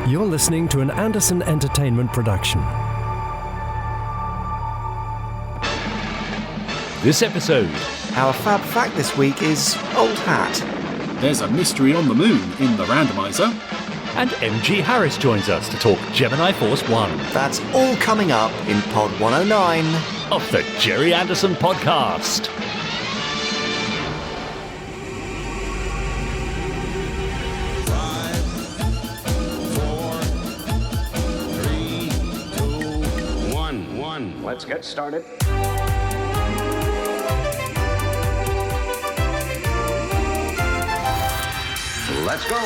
You're listening to an Anderson Entertainment production. This episode. Our Fab Fact this week is Old Hat. There's a mystery on the moon in the Randomiser. And MG Harris joins us to talk Gemini Force One. That's all coming up in Pod 109 of the Gerry Anderson podcast. Let's get started. Let's go.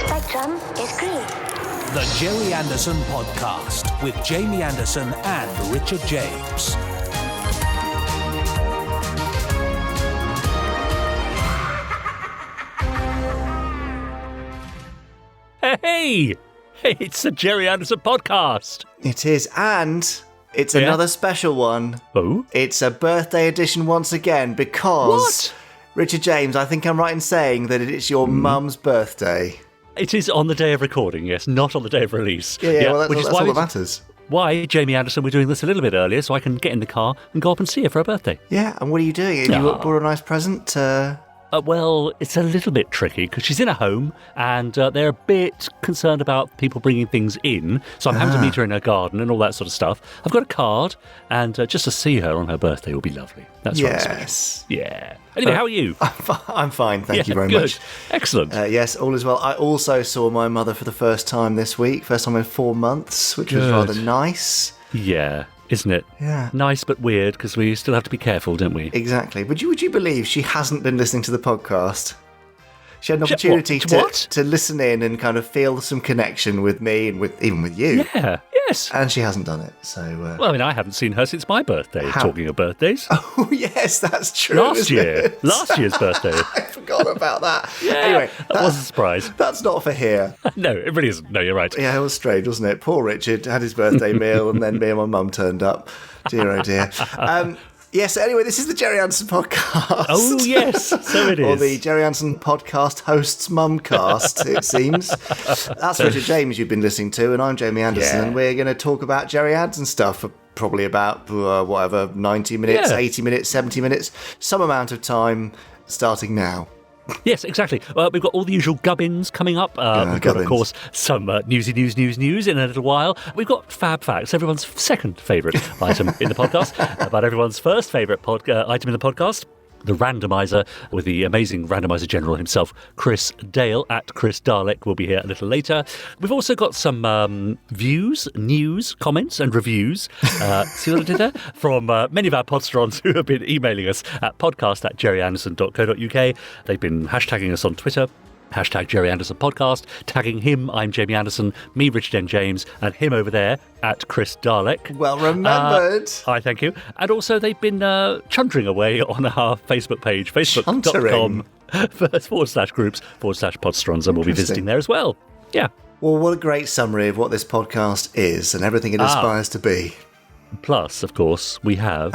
Spectrum is green. The Gerry Anderson podcast with Jamie Anderson and Richard James. Hey, it's the Gerry Anderson podcast. It is, and it's another special one. Oh? It's a birthday edition once again because... What? Richard James, I think I'm right in saying that it's your mum's birthday. It is on the day of recording, yes, not on the day of release. Yeah, well, that's all that matters. Why, Jamie Anderson, we're doing this a little bit earlier so I can get in the car and go up and see her for her birthday. Yeah, and what are you doing? You bought her a nice present? Well, it's a little bit tricky because she's in a home and they're a bit concerned about people bringing things in. So I'm having to meet her in her garden and all that sort of stuff. I've got a card and just to see her on her birthday will be lovely. That's right. Yes. Yeah. Anyway, how are you? I'm fine, thank you very good. much. Excellent. Yes, all is well. I also saw my mother for the first time this week. First time in 4 months, which was rather nice. Yeah. Isn't it? Yeah. Nice but weird, because we still have to be careful, don't we? Exactly. Would you believe she hasn't been listening to the podcast? She had an opportunity to listen in and kind of feel some connection with me and even with you. Yeah, yes. And she hasn't done it, so... Well, I mean, I haven't seen her since my birthday, talking of birthdays. Oh, yes, that's true, Last year's birthday. I forgot about that. Yeah, anyway, that was a surprise. That's not for here. No, it really isn't. No, you're right. Yeah, it was strange, wasn't it? Poor Richard had his birthday meal and then me and my mum turned up. Dear, oh dear. Yes, anyway, this is the Gerry Anderson podcast. Oh, yes, so it is. Or the Gerry Anderson podcast hosts mumcast, it seems. That's Richard James you've been listening to, and I'm Jamie Anderson, and we're going to talk about Gerry Anderson stuff for probably about, 90 minutes, 80 minutes, 70 minutes, some amount of time starting now. Yes, exactly. We've got all the usual gubbins coming up. We've got, of course, some newsy news in a little while. We've got Fab Facts, everyone's second favourite item in the podcast, but everyone's first favourite item in the podcast. The Randomiser with the amazing Randomiser General himself, Chris Dale, at Chris Dalek, will be here a little later. We've also got some views, news, comments and reviews, see what I did there? From many of our Podsterons who have been emailing us at podcast@gerryanderson.co.uk. They've been hashtagging us on Twitter. Hashtag Gerry Anderson Podcast, tagging him, I'm Jamie Anderson, me, Richard N. James, and him over there at Chris Dalek. Well remembered. Hi, thank you. And also they've been chuntering away on our Facebook page, facebook.com/groups/Podsterons, and we'll be visiting there as well. Yeah. Well, what a great summary of what this podcast is and everything it aspires to be. Plus, of course, we have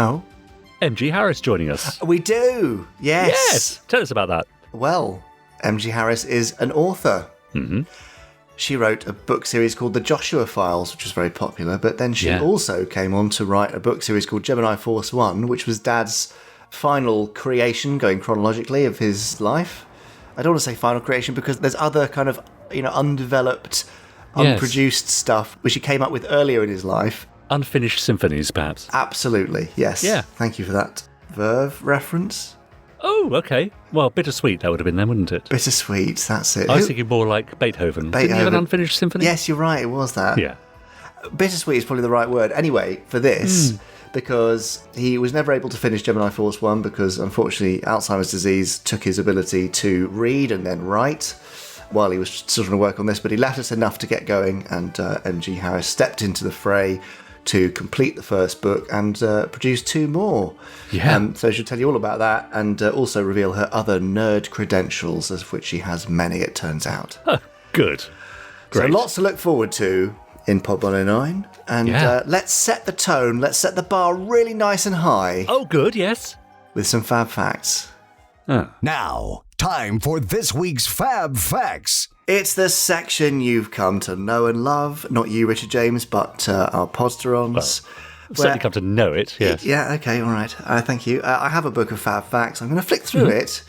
MG Harris joining us. We do, yes. Yes. Tell us about that. Well, MG Harris is an author. Mm-hmm. She wrote a book series called The Joshua Files, which was very popular, but then she also came on to write a book series called Gemini Force One, which was Dad's final creation, going chronologically, of his life. I don't want to say final creation because there's other kind of, undeveloped, unproduced stuff which he came up with earlier in his life. Unfinished symphonies, perhaps. Absolutely, yes. Yeah. Thank you for that Verve reference. Oh, okay. Well, bittersweet that would have been then, wouldn't it? Bittersweet, that's it. I was thinking more like Beethoven. Didn't he have an unfinished symphony? Yes, you're right, it was that. Yeah. Bittersweet is probably the right word. Anyway, for this, because he was never able to finish Gemini Force One because, unfortunately, Alzheimer's disease took his ability to read and then write while he was still trying to work on this, but he left us enough to get going, and MG Harris stepped into the fray to complete the first book and produce 2 more. Yeah. So she'll tell you all about that and also reveal her other nerd credentials, of which she has many, it turns out. Oh, good. Great. So lots to look forward to in Pod 109. And let's set the tone, let's set the bar really nice and high. Oh, good, yes. With some Fab Facts. Now, time for this week's Fab Facts. It's the section you've come to know and love. Not you, Richard James, but our Podsterons. I've certainly come to know it, yes. Yeah, okay, all right. Thank you. I have a book of Fab Facts. I'm going to flick through it.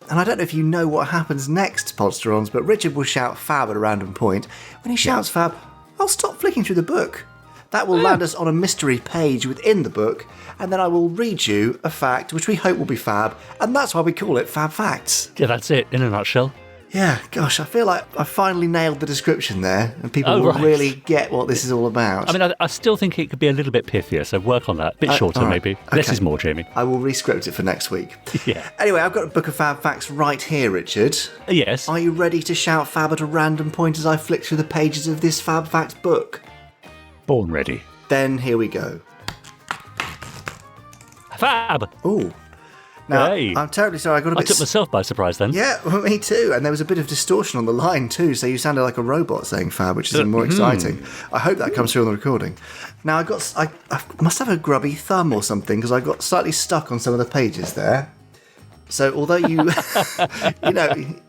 And I don't know if you know what happens next, Podsterons, but Richard will shout Fab at a random point. When he shouts Fab, I'll stop flicking through the book. That will land us on a mystery page within the book, and then I will read you a fact which we hope will be fab, and that's why we call it Fab Facts. Yeah, that's it, in a nutshell. Yeah, gosh, I feel like I finally nailed the description there, and people will really get what this is all about. I mean, I still think it could be a little bit pithier, so work on that. A bit shorter, maybe. Okay. Less is more, Jamie. I will re-script it for next week. Yeah. Anyway, I've got a book of Fab Facts right here, Richard. Yes. Are you ready to shout Fab at a random point as I flick through the pages of this Fab Facts book? Born ready. Then here we go. Fab! Ooh. Now, Hey. I'm terribly sorry, I took myself by surprise then. Yeah, well, me too. And there was a bit of distortion on the line too, so you sounded like a robot saying Fab, which is more exciting. I hope that comes through on the recording. Now, I must have a grubby thumb or something, because I got slightly stuck on some of the pages there. So although you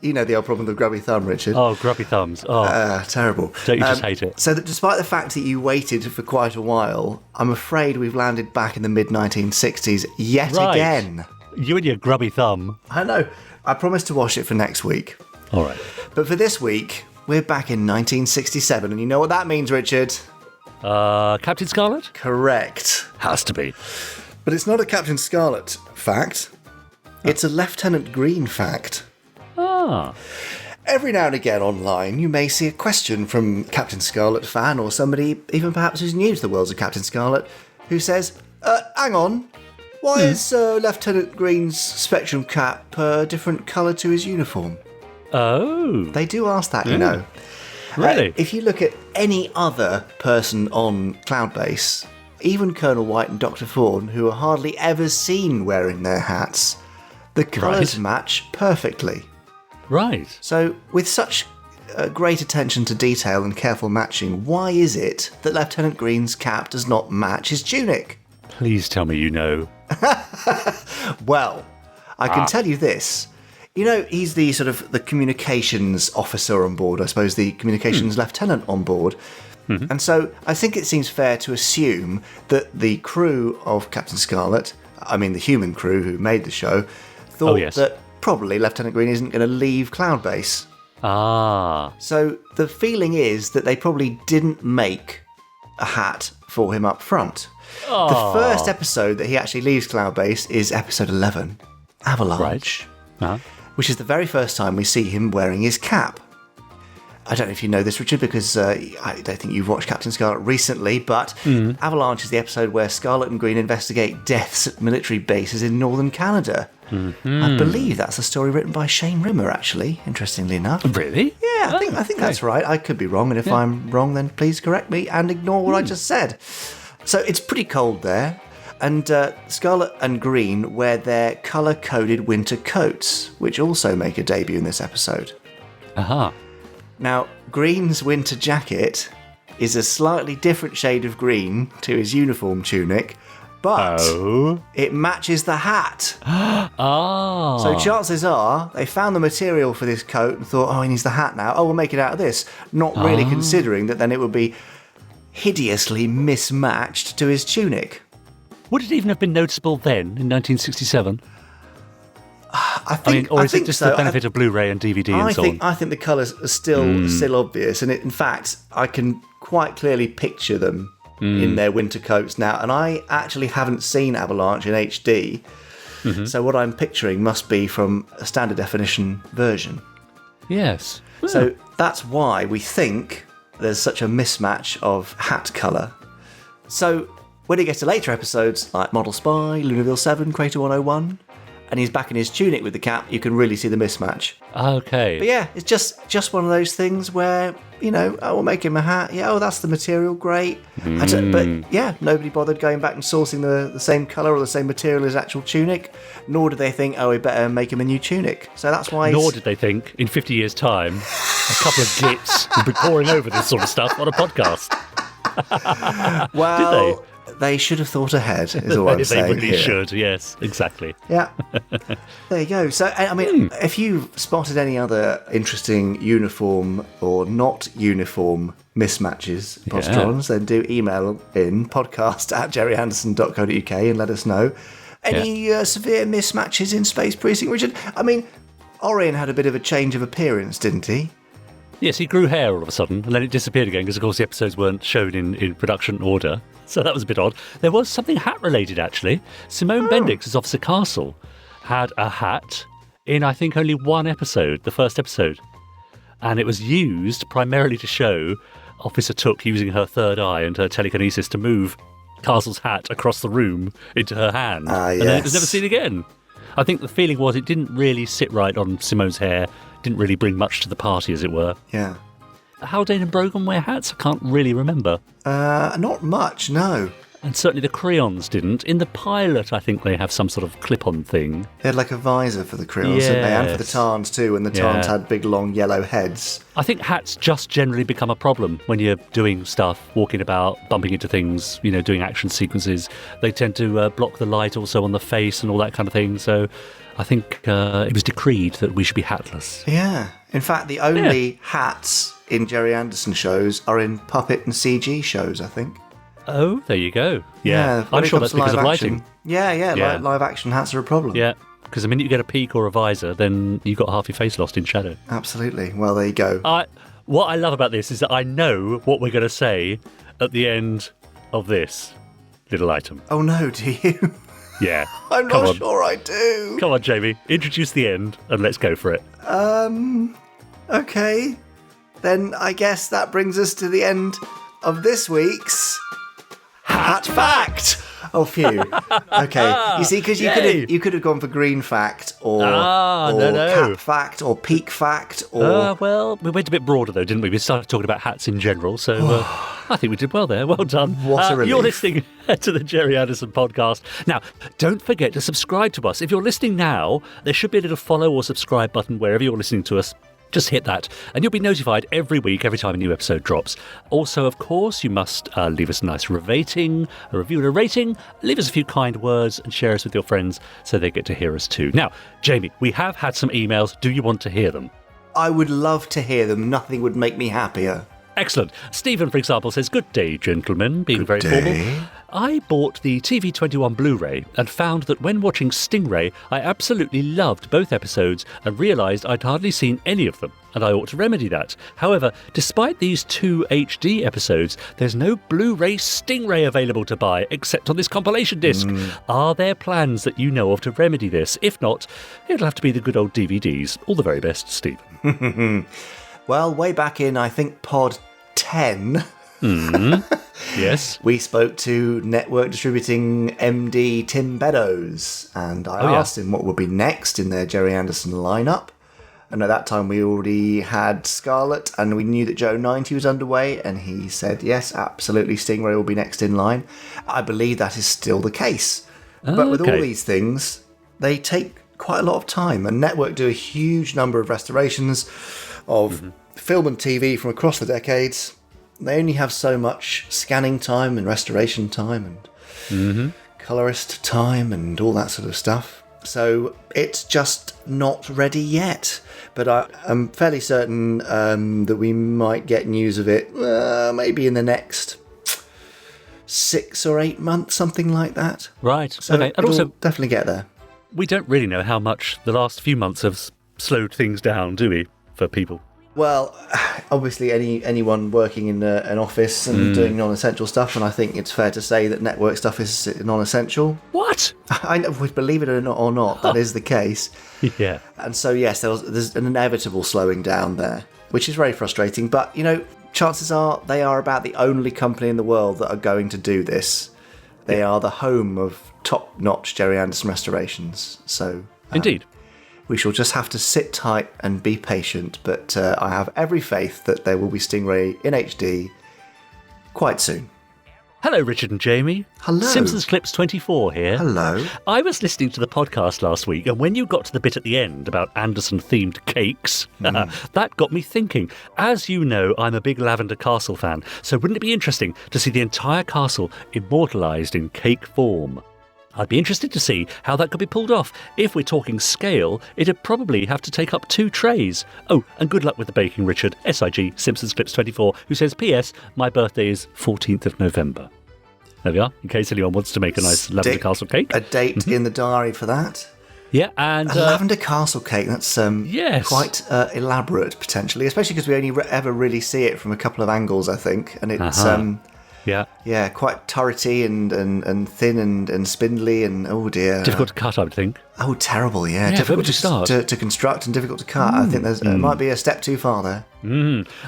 you know the old problem with the grubby thumb, Richard. Oh, grubby thumbs. Oh, terrible. Don't you just hate it? So that despite the fact that you waited for quite a while, I'm afraid we've landed back in the mid-1960s yet again. You and your grubby thumb. I know. I promised to wash it for next week. All right. But for this week, we're back in 1967, and you know what that means, Richard? Captain Scarlet? Correct. Has to be. But it's not a Captain Scarlet fact. It's a Lieutenant Green fact. Ah. Every now and again online, you may see a question from Captain Scarlet fan, or somebody even perhaps who's new to the worlds of Captain Scarlet, who says, hang on, why is Lieutenant Green's spectrum cap a different colour to his uniform? Oh. They do ask that, you know. Really? If you look at any other person on Cloudbase, even Colonel White and Dr. Fawn, who are hardly ever seen wearing their hats, the colours match perfectly. Right. So, with such great attention to detail and careful matching, why is it that Lieutenant Green's cap does not match his tunic? Please tell me you know. Well, I can tell you this. You know, he's the sort of the communications officer on board, I suppose the communications lieutenant on board. Mm-hmm. And so I think it seems fair to assume that the crew of Captain Scarlet, I mean the human crew who made the show, thought that probably Lieutenant Green isn't going to leave Cloudbase. Ah. So the feeling is that they probably didn't make a hat for him up front. The first episode that he actually leaves Cloudbase is episode 11, Avalanche, which is the very first time we see him wearing his cap. I don't know if you know this, Richard, because I don't think you've watched Captain Scarlet recently, but Avalanche is the episode where Scarlet and Green investigate deaths at military bases in northern Canada. Mm-hmm. I believe that's a story written by Shane Rimmer, actually, interestingly enough. Really? Yeah, I think that's right. I could be wrong, and if I'm wrong, then please correct me and ignore what I just said. So it's pretty cold there, and Scarlet and Green wear their colour-coded winter coats, which also make a debut in this episode. Aha. Now, Green's winter jacket is a slightly different shade of green to his uniform tunic, but it matches the hat. Oh. So chances are they found the material for this coat and thought, he needs the hat now. We'll make it out of this. Not really considering that then it would be hideously mismatched to his tunic. Would it even have been noticeable then, in 1967? I think is it just the benefit of Blu-ray and DVD and so on? I think the colours are still obvious, and in fact, I can quite clearly picture them in their winter coats now. And I actually haven't seen Avalanche in HD, so what I'm picturing must be from a standard definition version. Yes. So that's why we think there's such a mismatch of hat colour. So when it gets to later episodes like Model Spy, Lunarville 7, Crater 101, and he's back in his tunic with the cap, you can really see the mismatch. Okay. But yeah, it's just one of those things where, we'll make him a hat. Yeah, that's the material, great. But yeah, nobody bothered going back and sourcing the same colour or the same material as actual tunic, nor did they think, we better make him a new tunic. So that's why... Nor did they think, in 50 years' time, a couple of gits will be pouring over this sort of stuff on a podcast. Well, they should have thought ahead, is all I'm saying. They really here. should, yes, exactly. Yeah. There you go. So, I mean, if you've spotted any other interesting uniform or not uniform mismatches, Podsterons, then do email in podcast@gerryanderson.co.uk and let us know. Any severe mismatches in Space Precinct, Richard? I mean, Orion had a bit of a change of appearance, didn't he? Yes, he grew hair all of a sudden, and then it disappeared again because, of course, the episodes weren't shown in production order. So that was a bit odd. There was something hat-related, actually. Simone Bendix as Officer Castle had a hat in, I think, only one episode, the first episode. And it was used primarily to show Officer Took using her third eye and her telekinesis to move Castle's hat across the room into her hand. And then it was never seen again. I think the feeling was it didn't really sit right on Simone's hair, didn't really bring much to the party, as it were. Yeah. Haldane and Brogan wear hats? I can't really remember. Not much, no. And certainly the Creons didn't. In the pilot, I think they have some sort of clip-on thing. They had like a visor for the Creons, didn't they? And for the Tarns too, and the Tarns had big long yellow heads. I think hats just generally become a problem when you're doing stuff, walking about, bumping into things, doing action sequences. They tend to block the light also on the face and all that kind of thing. So I think it was decreed that we should be hatless. Yeah. In fact, the only hats in Gerry Anderson shows are in puppet and CG shows, I think. Oh, there you go. Yeah. I'm sure that's because of lighting. Yeah. Live action hats are a problem. Yeah, because the minute you get a peak or a visor, then you've got half your face lost in shadow. Absolutely. Well, there you go. What I love about this is that I know what we're going to say at the end of this little item. Oh, no, do you? Yeah. I'm not sure I do. Come on, Jamie. Introduce the end and let's go for it. Okay. Then I guess that brings us to the end of this week's Hat Fact. Oh, phew. Okay. You see, because you could have gone for Green Fact or Cap Fact or Peak Fact or... well, we went a bit broader, though, didn't we? We started talking about hats in general, so I think we did well there. Well done. What a relief. You're listening to the Gerry Anderson podcast. Now, don't forget to subscribe to us. If you're listening now, there should be a little follow or subscribe button wherever you're listening to us. Just hit that, and you'll be notified every week, every time a new episode drops. Also, of course, you must leave us a nice rating, a review and a rating, leave us a few kind words, and share us with your friends so they get to hear us too. Now, Jamie, we have had some emails. Do you want to hear them? I would love to hear them. Nothing would make me happier. Excellent. Stephen, for example, says, "Good day, gentlemen," being very formal. "I bought the TV21 Blu-ray and found that when watching Stingray, I absolutely loved both episodes and realised I'd hardly seen any of them, and I ought to remedy that. However, despite these 2 HD episodes, there's no Blu-ray Stingray available to buy except on this compilation disc. Are there plans that you know of to remedy this? If not, it'll have to be the good old DVDs. All the very best, Stephen." Well, way back in, I think, Pod 10... Yes. We spoke to network distributing MD Tim Beddoes, and I asked him what would be next in their Gerry Anderson lineup. And at that time, we already had Scarlet, and we knew that Joe 90 was underway, and he said, yes, absolutely, Stingray will be next in line. I believe that is still the case. But with all these things, they take quite a lot of time, and network do a huge number of restorations of film and TV from across the decades. They only have so much scanning time and restoration time and colorist time and all that sort of stuff. So it's just not ready yet. But I'm fairly certain that we might get news of it maybe in the next 6 or 8 months, something like that. Right. So okay. And also, definitely get there. We don't really know how much the last few months have slowed things down, do we, for people? Well, obviously anyone working in an office and doing non-essential stuff, and I think it's fair to say that network stuff is non-essential. What? I know, believe it or not, that is the case. Yeah. And so, yes, there's an inevitable slowing down there, which is very frustrating. But, chances are they are about the only company in the world that are going to do this. They are the home of top-notch Gerry Anderson restorations. So, indeed. We shall just have to sit tight and be patient, but I have every faith that there will be Stingray in HD quite soon. Hello, Richard and Jamie. Hello. Simpsons Clips 24 here. Hello. I was listening to the podcast last week, and when you got to the bit at the end about Anderson-themed cakes, that got me thinking. As you know, I'm a big Lavender Castle fan, so wouldn't it be interesting to see the entire castle immortalised in cake form? I'd be interested to see how that could be pulled off. If we're talking scale, it'd probably have to take up 2 trays. Oh, and good luck with the baking, Richard. SIG, Simpsons Clips 24, who says, P.S. My birthday is 14th of November. There we are, in case anyone wants to make a nice Lavender Castle cake. A date in the diary for that. Yeah, and... a Lavender Castle cake, that's yes. quite elaborate, potentially, especially because we only ever really see it from a couple of angles, I think. And it's... Yeah, quite turrety and thin and spindly and oh dear. difficult to cut, I would think. Oh, terrible, yeah. Yeah, difficult to start. to construct and difficult to cut. I think there might be a step too far there.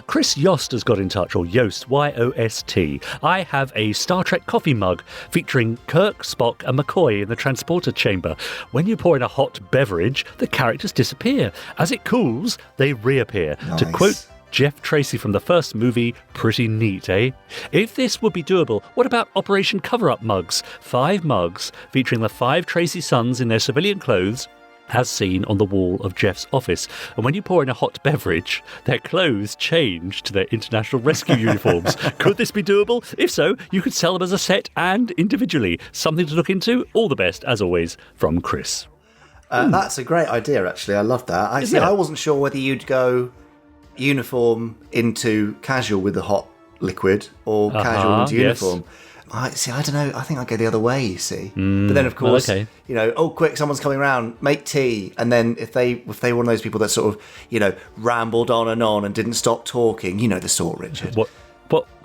Chris Yost has got in touch, or Yost, Y-O-S-T. I have a Star Trek coffee mug featuring Kirk, Spock and McCoy in the transporter chamber. When you pour in a hot beverage, the characters disappear. As it cools, they reappear. Nice. To quote Jeff Tracy from the first movie, pretty neat, eh? If this would be doable, what about Operation Cover-Up mugs? 5 mugs featuring the 5 Tracy sons in their civilian clothes, as seen on the wall of Jeff's office. And when you pour in a hot beverage, their clothes change to their international rescue uniforms. Could this be doable? If so, you could sell them as a set and individually. Something to look into. All the best, as always, from Chris. That's a great idea, actually. I love that. I wasn't sure whether you'd go uniform into casual with the hot liquid or casual into uniform. I don't know. I think I'd go the other way, you see. But then, of course, quick, someone's coming around, make tea. And then if they were one of those people that sort of, rambled on and didn't stop talking, you know the sort, Richard. What,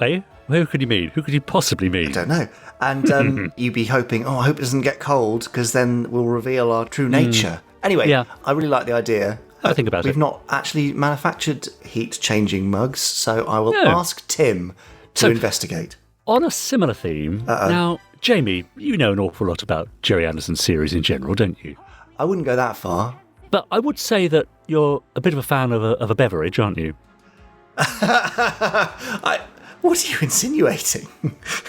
eh? Who could you mean? Who could you possibly mean? I don't know. And you'd be hoping, I hope it doesn't get cold, because then we'll reveal our true nature. Anyway, I really like the idea. I think about it. We've not actually manufactured heat-changing mugs, so I will ask Tim to investigate. On a similar theme, now, Jamie, you know an awful lot about Gerry Anderson's series in general, don't you? I wouldn't go that far. But I would say that you're a bit of a fan of a beverage, aren't you? What are you insinuating?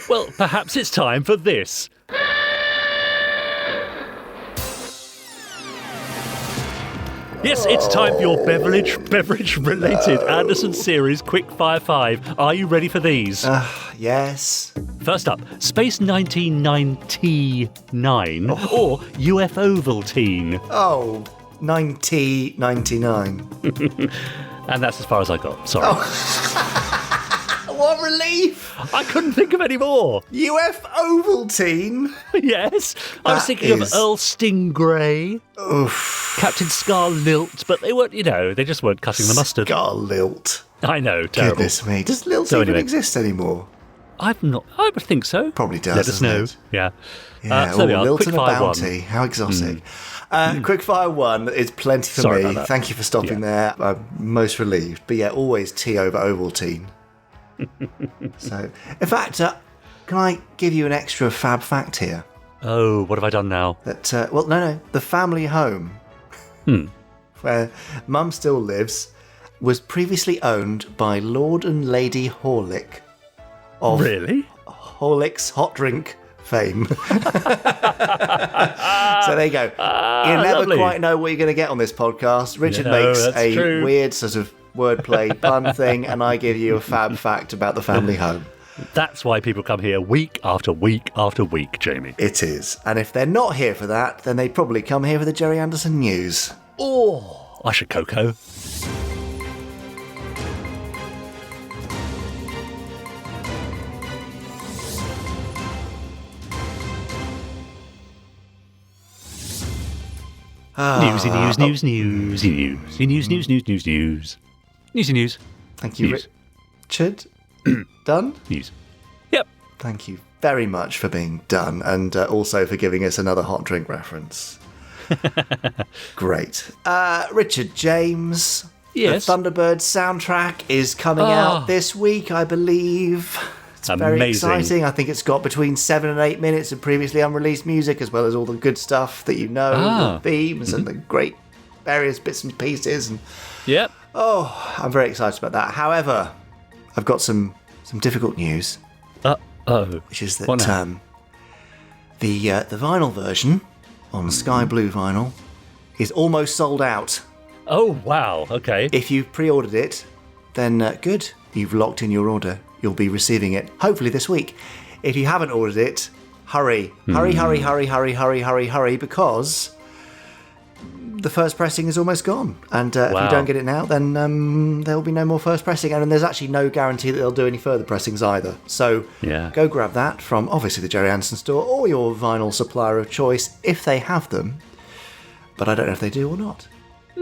Well, perhaps it's time for this. Yes, it's time for your beverage-related Anderson series Quickfire 5. Are you ready for these? Yes. First up, Space 1999 or UFO-Voltine. Oh, 1999. And that's as far as I got, sorry. What relief! I couldn't think of any more. UFO-Voltine? Yes. I was thinking of Earl Stingray. Oof. Captain Scar Lilt, but they weren't, they just weren't cutting the mustard. Scar Lilt. I know, terrible. Goodness me. Does Lilt even exist anymore? I would think so. Probably does. Let us know. It? Yeah. Yeah, so Lilt and a One. bounty. How exotic. Quickfire 1 is plenty for Sorry me. about that. Thank you for stopping there. I'm most relieved. But yeah, always tea over Ovaltine. So, in fact, can I give you an extra fab fact here? Oh, what have I done now? That no, the family home where Mum still lives was previously owned by Lord and Lady Horlick of Really? Horlick's hot drink fame. So there you go. You never lovely. quite know what you're going to get on this podcast. Richard makes a true. weird sort of wordplay pun thing, and I give you a fab fact about the family home. That's why people come here week after week after week, Jamie. It is. And if they're not here for that, then they probably come here for the Gerry Anderson news. Oh, I should cocoa. Newsy news. Newsy news. Thank you, News. Richard. Done? News. Yep. Thank you very much for being done, and also for giving us another hot drink reference. Great. Richard James. Yes. The Thunderbirds soundtrack is coming out this week, I believe. It's very exciting. I think it's got between 7 and 8 minutes of previously unreleased music, as well as all the good stuff that you know, the themes and the great various bits and pieces. And Yep. I'm very excited about that. However, I've got some difficult news. Oh, which is that what now? the vinyl version on Sky Blue vinyl is almost sold out. Oh, wow. Okay. If you've pre-ordered it, then good. You've locked in your order. You'll be receiving it hopefully this week. If you haven't ordered it, hurry. Hurry, because the first pressing is almost gone. And if you don't get it now, then there'll be no more first pressing. And there's actually no guarantee that they'll do any further pressings either. So go grab that from, obviously, the Gerry Anderson store or your vinyl supplier of choice if they have them. But I don't know if they do or not.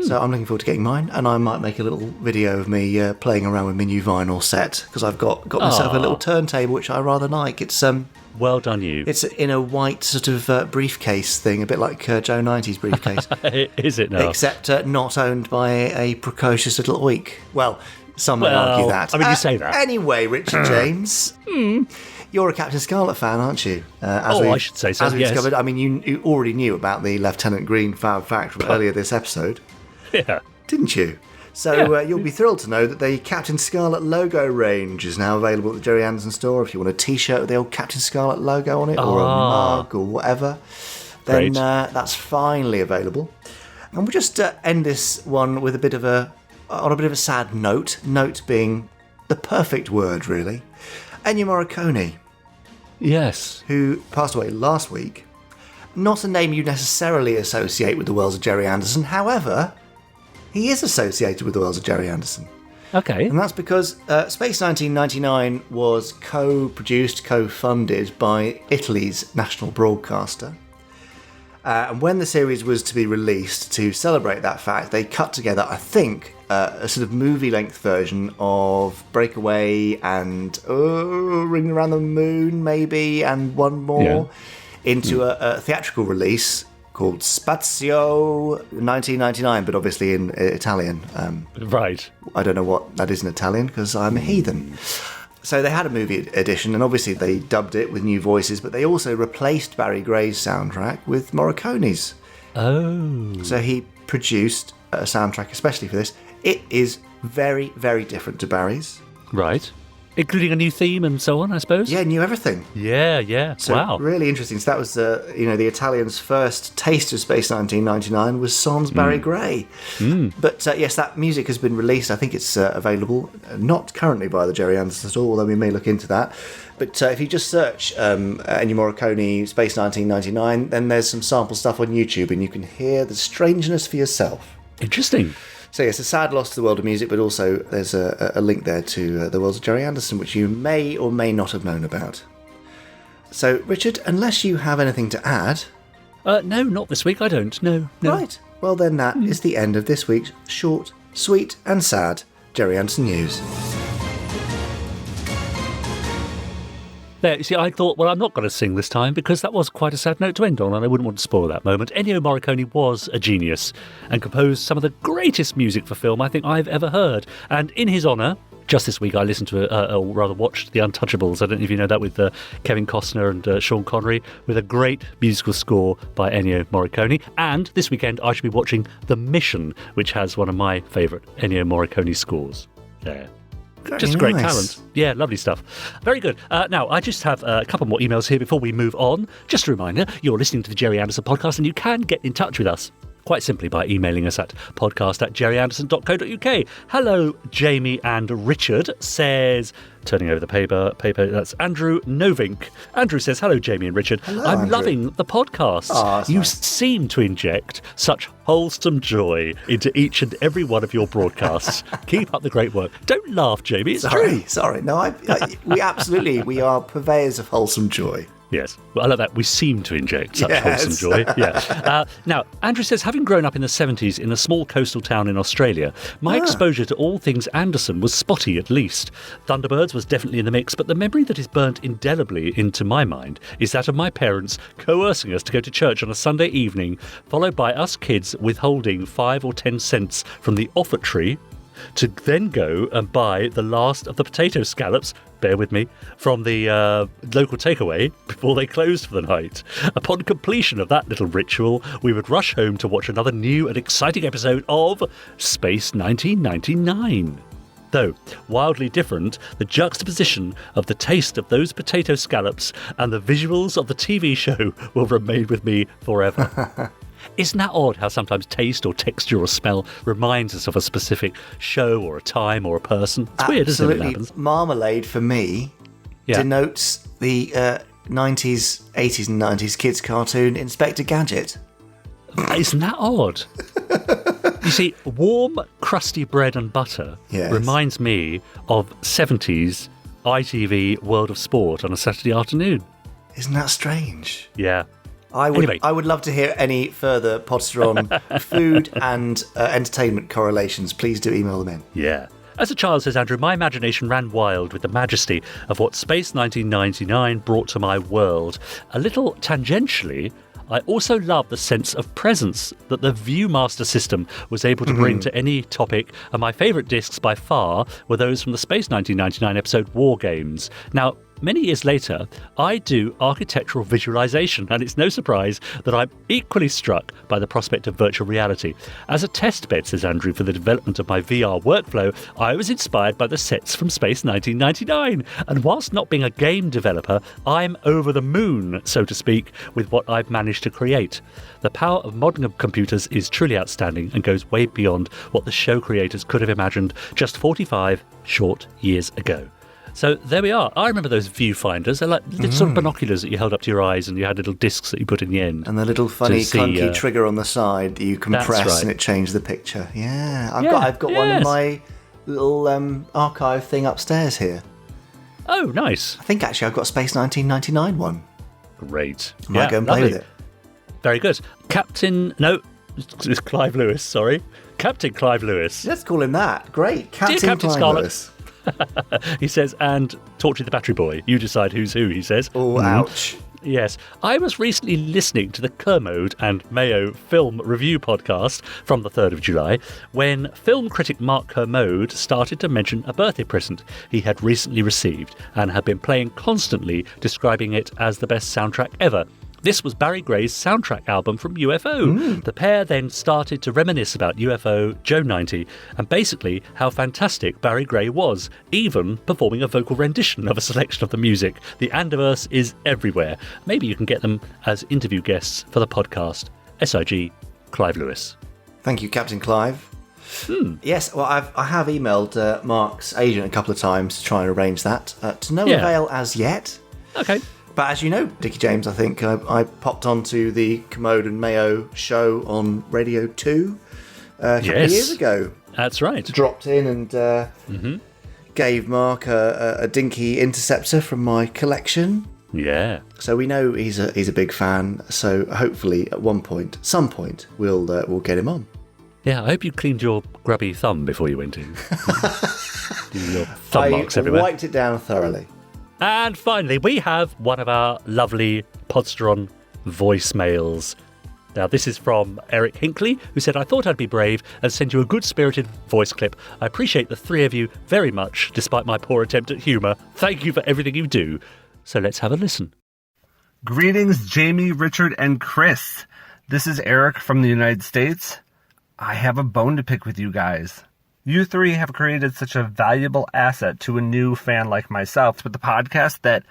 So I'm looking forward to getting mine, and I might make a little video of me playing around with my new vinyl set, because I've got myself a little turntable, which I rather like. It's well done, you. It's in a white sort of briefcase thing, a bit like Joe 90's briefcase. Is it now? Except not owned by a precocious little oik. Well, some may argue that. I mean, you say that. Anyway, Richard James, you're a Captain Scarlet fan, aren't you? I should say so, As we yes. discovered, I mean, you already knew about the Lieutenant Green Fab Fact from earlier this episode. Yeah. Didn't you? So you'll be thrilled to know that the Captain Scarlet logo range is now available at the Gerry Anderson store. If you want a T-shirt with the old Captain Scarlet logo on it, or a mug, or whatever, then that's finally available. And we'll just end this one with a bit of a sad note. Note being the perfect word, really. Ennio Morricone. Yes. Who passed away last week. Not a name you necessarily associate with the worlds of Gerry Anderson. However, he is associated with the worlds of Gerry Anderson. Okay. And that's because Space 1999 was co-produced, co-funded by Italy's national broadcaster. And when the series was to be released to celebrate that fact, they cut together, I think, a sort of movie-length version of Breakaway and Ring Around the Moon, maybe, and one more, into a theatrical release called Spazio 1999, but obviously in Italian. Right. I don't know what that is in Italian, because I'm a heathen. So they had a movie edition, and obviously they dubbed it with new voices, but they also replaced Barry Gray's soundtrack with Morricone's. Oh. So he produced a soundtrack especially for this. It is very, very different to Barry's. Right. Including a new theme and so on, I suppose? Yeah, new everything. Yeah. So wow. Really interesting. So that was, the Italians' first taste of Space 1999 was sans Barry Gray. But yes, that music has been released. I think it's available, not currently by the Gerry Anderson store, although we may look into that. But if you just search Ennio Morricone Space 1999, then there's some sample stuff on YouTube, and you can hear the strangeness for yourself. Interesting. So yes, a sad loss to the world of music, but also there's a link there to the world of Gerry Anderson, which you may or may not have known about. So, Richard, unless you have anything to add... No, not this week, I don't. No. Right. Well, then that is the end of this week's short, sweet and sad Gerry Anderson news. There, you see, I thought, well, I'm not going to sing this time because that was quite a sad note to end on, and I wouldn't want to spoil that moment. Ennio Morricone was a genius and composed some of the greatest music for film I think I've ever heard. And in his honour, just this week I listened to, or rather watched The Untouchables. I don't know if you know that, with Kevin Costner and Sean Connery, with a great musical score by Ennio Morricone. And this weekend I should be watching The Mission, which has one of my favourite Ennio Morricone scores. There. Just a great talent. Yeah, lovely stuff. Very good. Now, I just have a couple more emails here before we move on. Just a reminder, you're listening to the Gerry Anderson podcast, and you can get in touch with us quite simply by emailing us at podcast@gerryanderson.co.uk. Hello, Jamie and Richard, says, turning over the paper, that's Andrew Novink. Andrew says, hello, Jamie and Richard. Hello, I'm Andrew. Loving the podcast. You seem to inject such wholesome joy into each and every one of your broadcasts. Keep up the great work. Don't laugh, Jamie. It's true. Sorry. No, we are purveyors of wholesome joy. Yes. Well, I love that. We seem to inject such wholesome joy. Yeah. Now, Andrew says, having grown up in the 70s in a small coastal town in Australia, my exposure to all things Anderson was spotty at least. Thunderbirds was definitely in the mix, but the memory that is burnt indelibly into my mind is that of my parents coercing us to go to church on a Sunday evening, followed by us kids withholding 5 or 10 cents from the offertory to then go and buy the last of the potato scallops, bear with me, from the local takeaway before they closed for the night. Upon completion of that little ritual, we would rush home to watch another new and exciting episode of Space 1999. Though, wildly different, the juxtaposition of the taste of those potato scallops and the visuals of the TV show will remain with me forever. Isn't that odd how sometimes taste or texture or smell reminds us of a specific show or a time or a person? It's weird, isn't it? It happens. Marmalade, for me, denotes the 90s, 80s and 90s kids cartoon Inspector Gadget. Isn't that odd? You see, warm, crusty bread and butter reminds me of 70s ITV World of Sport on a Saturday afternoon. Isn't that strange? Yeah. I would love to hear any further Podsteron food and entertainment correlations. Please do email them in. Yeah. As a child, says Andrew, my imagination ran wild with the majesty of what Space 1999 brought to my world. A little tangentially, I also love the sense of presence that the Viewmaster system was able to bring to any topic, and my favourite discs by far were those from the Space 1999 episode War Games. Now, many years later, I do architectural visualization, and it's no surprise that I'm equally struck by the prospect of virtual reality. As a testbed, says Andrew, for the development of my VR workflow, I was inspired by the sets from Space 1999. And whilst not being a game developer, I'm over the moon, so to speak, with what I've managed to create. The power of modern computers is truly outstanding and goes way beyond what the show creators could have imagined just 45 short years ago. So there we are. I remember those viewfinders. They're like little sort of binoculars that you held up to your eyes and you had little discs that you put in the end. And the little funny clunky trigger on the side that you can press and it changed the picture. Yeah. I've got one in my little archive thing upstairs here. Oh, nice. I think actually I've got a Space 1999 one. Great. I might go and play with it. Very good. It's Clive Lewis, sorry. Captain Clive Lewis. Let's call him that. Great. Captain Clive Scarlet. Lewis. He says, and Torchy the Battery Boy. You decide who's who, he says. Oh, ouch. Yes. I was recently listening to the Kermode and Mayo film review podcast from the 3rd of July when film critic Mark Kermode started to mention a birthday present he had recently received and had been playing constantly, describing it as the best soundtrack ever. This was Barry Gray's soundtrack album from UFO. The pair then started to reminisce about UFO Joe 90 and basically how fantastic Barry Gray was, even performing a vocal rendition of a selection of the music. The Anderverse is everywhere. Maybe you can get them as interview guests for the podcast. SIG, Clive Lewis. Thank you, Captain Clive. Yes, well, I have emailed Mark's agent a couple of times to try and arrange that. To no avail as yet. Okay. But as you know, Dickie James, I think I popped onto the Commode and Mayo show on Radio 2 a couple of years ago. That's right. Dropped in and gave Mark a dinky interceptor from my collection. Yeah. So we know he's a big fan. So hopefully at some point, we'll get him on. Yeah, I hope you cleaned your grubby thumb before you went in. Your thumb marks everywhere. I wiped it down thoroughly. And finally, we have one of our lovely Podsteron voicemails. Now, this is from Eric Hinkley, who said, I thought I'd be brave and send you a good-spirited voice clip. I appreciate the three of you very much, despite my poor attempt at humour. Thank you for everything you do. So let's have a listen. Greetings, Jamie, Richard, and Chris. This is Eric from the United States. I have a bone to pick with you guys. You three have created such a valuable asset to a new fan like myself with the podcast that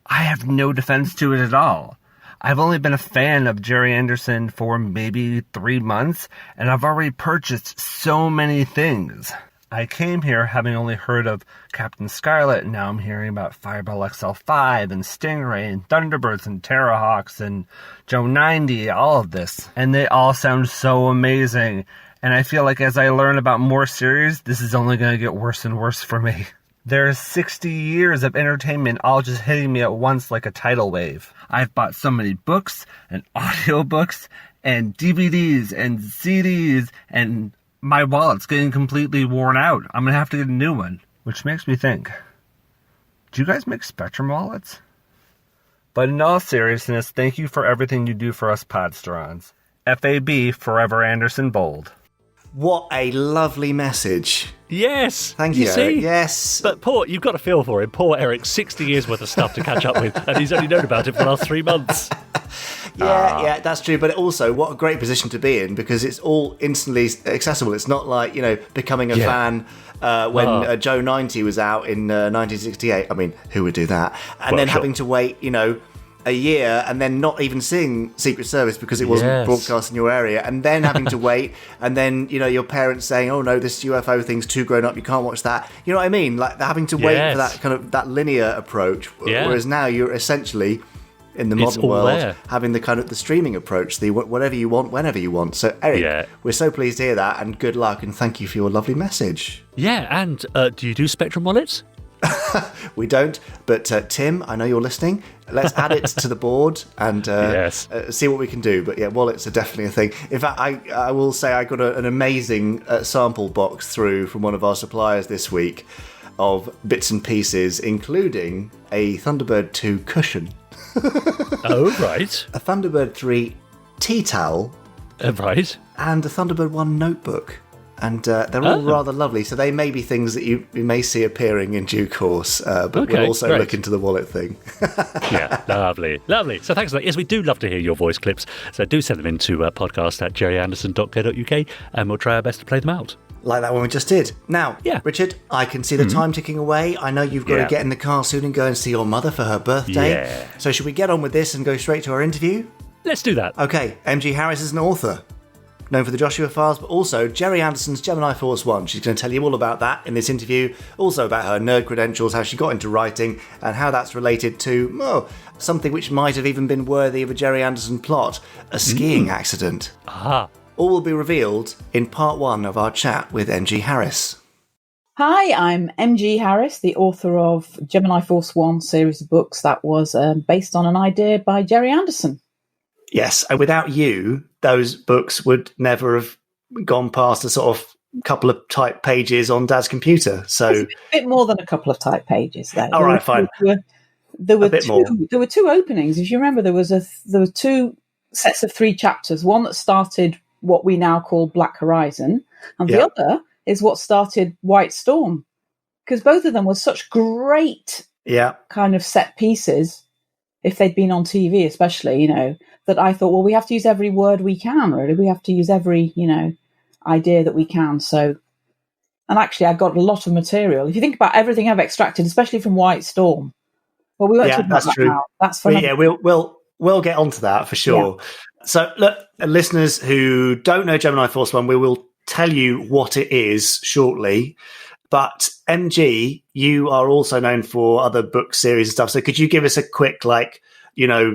I have no defense to it at all. I've only been a fan of Gerry Anderson for maybe 3 months, and I've already purchased so many things. I came here having only heard of Captain Scarlet, and now I'm hearing about Fireball XL5 and Stingray and Thunderbirds and Terrahawks and Joe 90, all of this. And they all sound so amazing. And I feel like as I learn about more series, this is only going to get worse and worse for me. There's 60 years of entertainment all just hitting me at once like a tidal wave. I've bought so many books and audiobooks and DVDs and CDs, and my wallet's getting completely worn out. I'm going to have to get a new one. Which makes me think, do you guys make Spectrum wallets? But in all seriousness, thank you for everything you do for us Podsterons. FAB, Forever Anderson Bold. What a lovely message. Yes. Thank you, see? Eric. Yes. But you've got to feel for him. Poor Eric, 60 years worth of stuff to catch up with, and he's only known about it for the last 3 months. Yeah, that's true. But also, what a great position to be in, because it's all instantly accessible. It's not like, becoming a fan when Joe 90 was out in 1968. I mean, who would do that? And then having to wait, a year and then not even seeing Secret Service because it wasn't broadcast in your area, and then having to wait, and then your parents saying, "Oh no, this UFO thing's too grown up, you can't watch that." You know what I mean? Like having to wait for that kind of that linear approach. Whereas now you're essentially in the modern world having the kind of the streaming approach, the whatever you want, whenever you want. So Eric, we're so pleased to hear that, and good luck, and thank you for your lovely message. Yeah, and do you do Spectrum wallets? We don't, but Tim, I know you're listening. Let's add it to the board and see what we can do. But yeah, wallets are definitely a thing. In fact, I will say I got an amazing sample box through from one of our suppliers this week of bits and pieces, including a Thunderbird 2 cushion. Oh, right. A Thunderbird 3 tea towel. Right. And a Thunderbird 1 notebook. And they're all rather lovely, so they may be things that you may see appearing in due course, but we'll also look into the wallet thing. Yeah, lovely. So thanks for that. Yes, we do love to hear your voice clips, so do send them into podcast@gerryanderson.co.uk, and we'll try our best to play them out. Like that one we just did. Now, Richard, I can see the time ticking away. I know you've got to get in the car soon and go and see your mother for her birthday. Yeah. So should we get on with this and go straight to our interview? Let's do that. Okay, MG Harris is an author, known for the Joshua Files, but also Gerry Anderson's Gemini Force One. She's going to tell you all about that in this interview, also about her nerd credentials, how she got into writing, and how that's related to something which might have even been worthy of a Gerry Anderson plot, a skiing accident. Aha. All will be revealed in part 1 of our chat with MG Harris. Hi, I'm MG Harris, the author of Gemini Force One series of books that was based on an idea by Gerry Anderson. Yes, and without you, those books would never have gone past a sort of couple of typed pages on Dad's computer. So it's a bit more than a couple of typed pages there. All right, fine. There were two openings. If you remember, there were 2 sets of 3 chapters. One that started what we now call Black Horizon, and the other is what started White Storm, because both of them were such great kind of set pieces. If they'd been on TV, especially, that I thought, well, we have to use every word we can, really. We have to use every, idea that we can. So, and actually, I got a lot of material. If you think about everything I've extracted, especially from White Storm. Well, we won't talk about that now. That's for we'll get onto that for sure. Yeah. So, look, listeners who don't know Gemini Force One, we will tell you what it is shortly. But MG, you are also known for other book series and stuff. So could you give us a quick,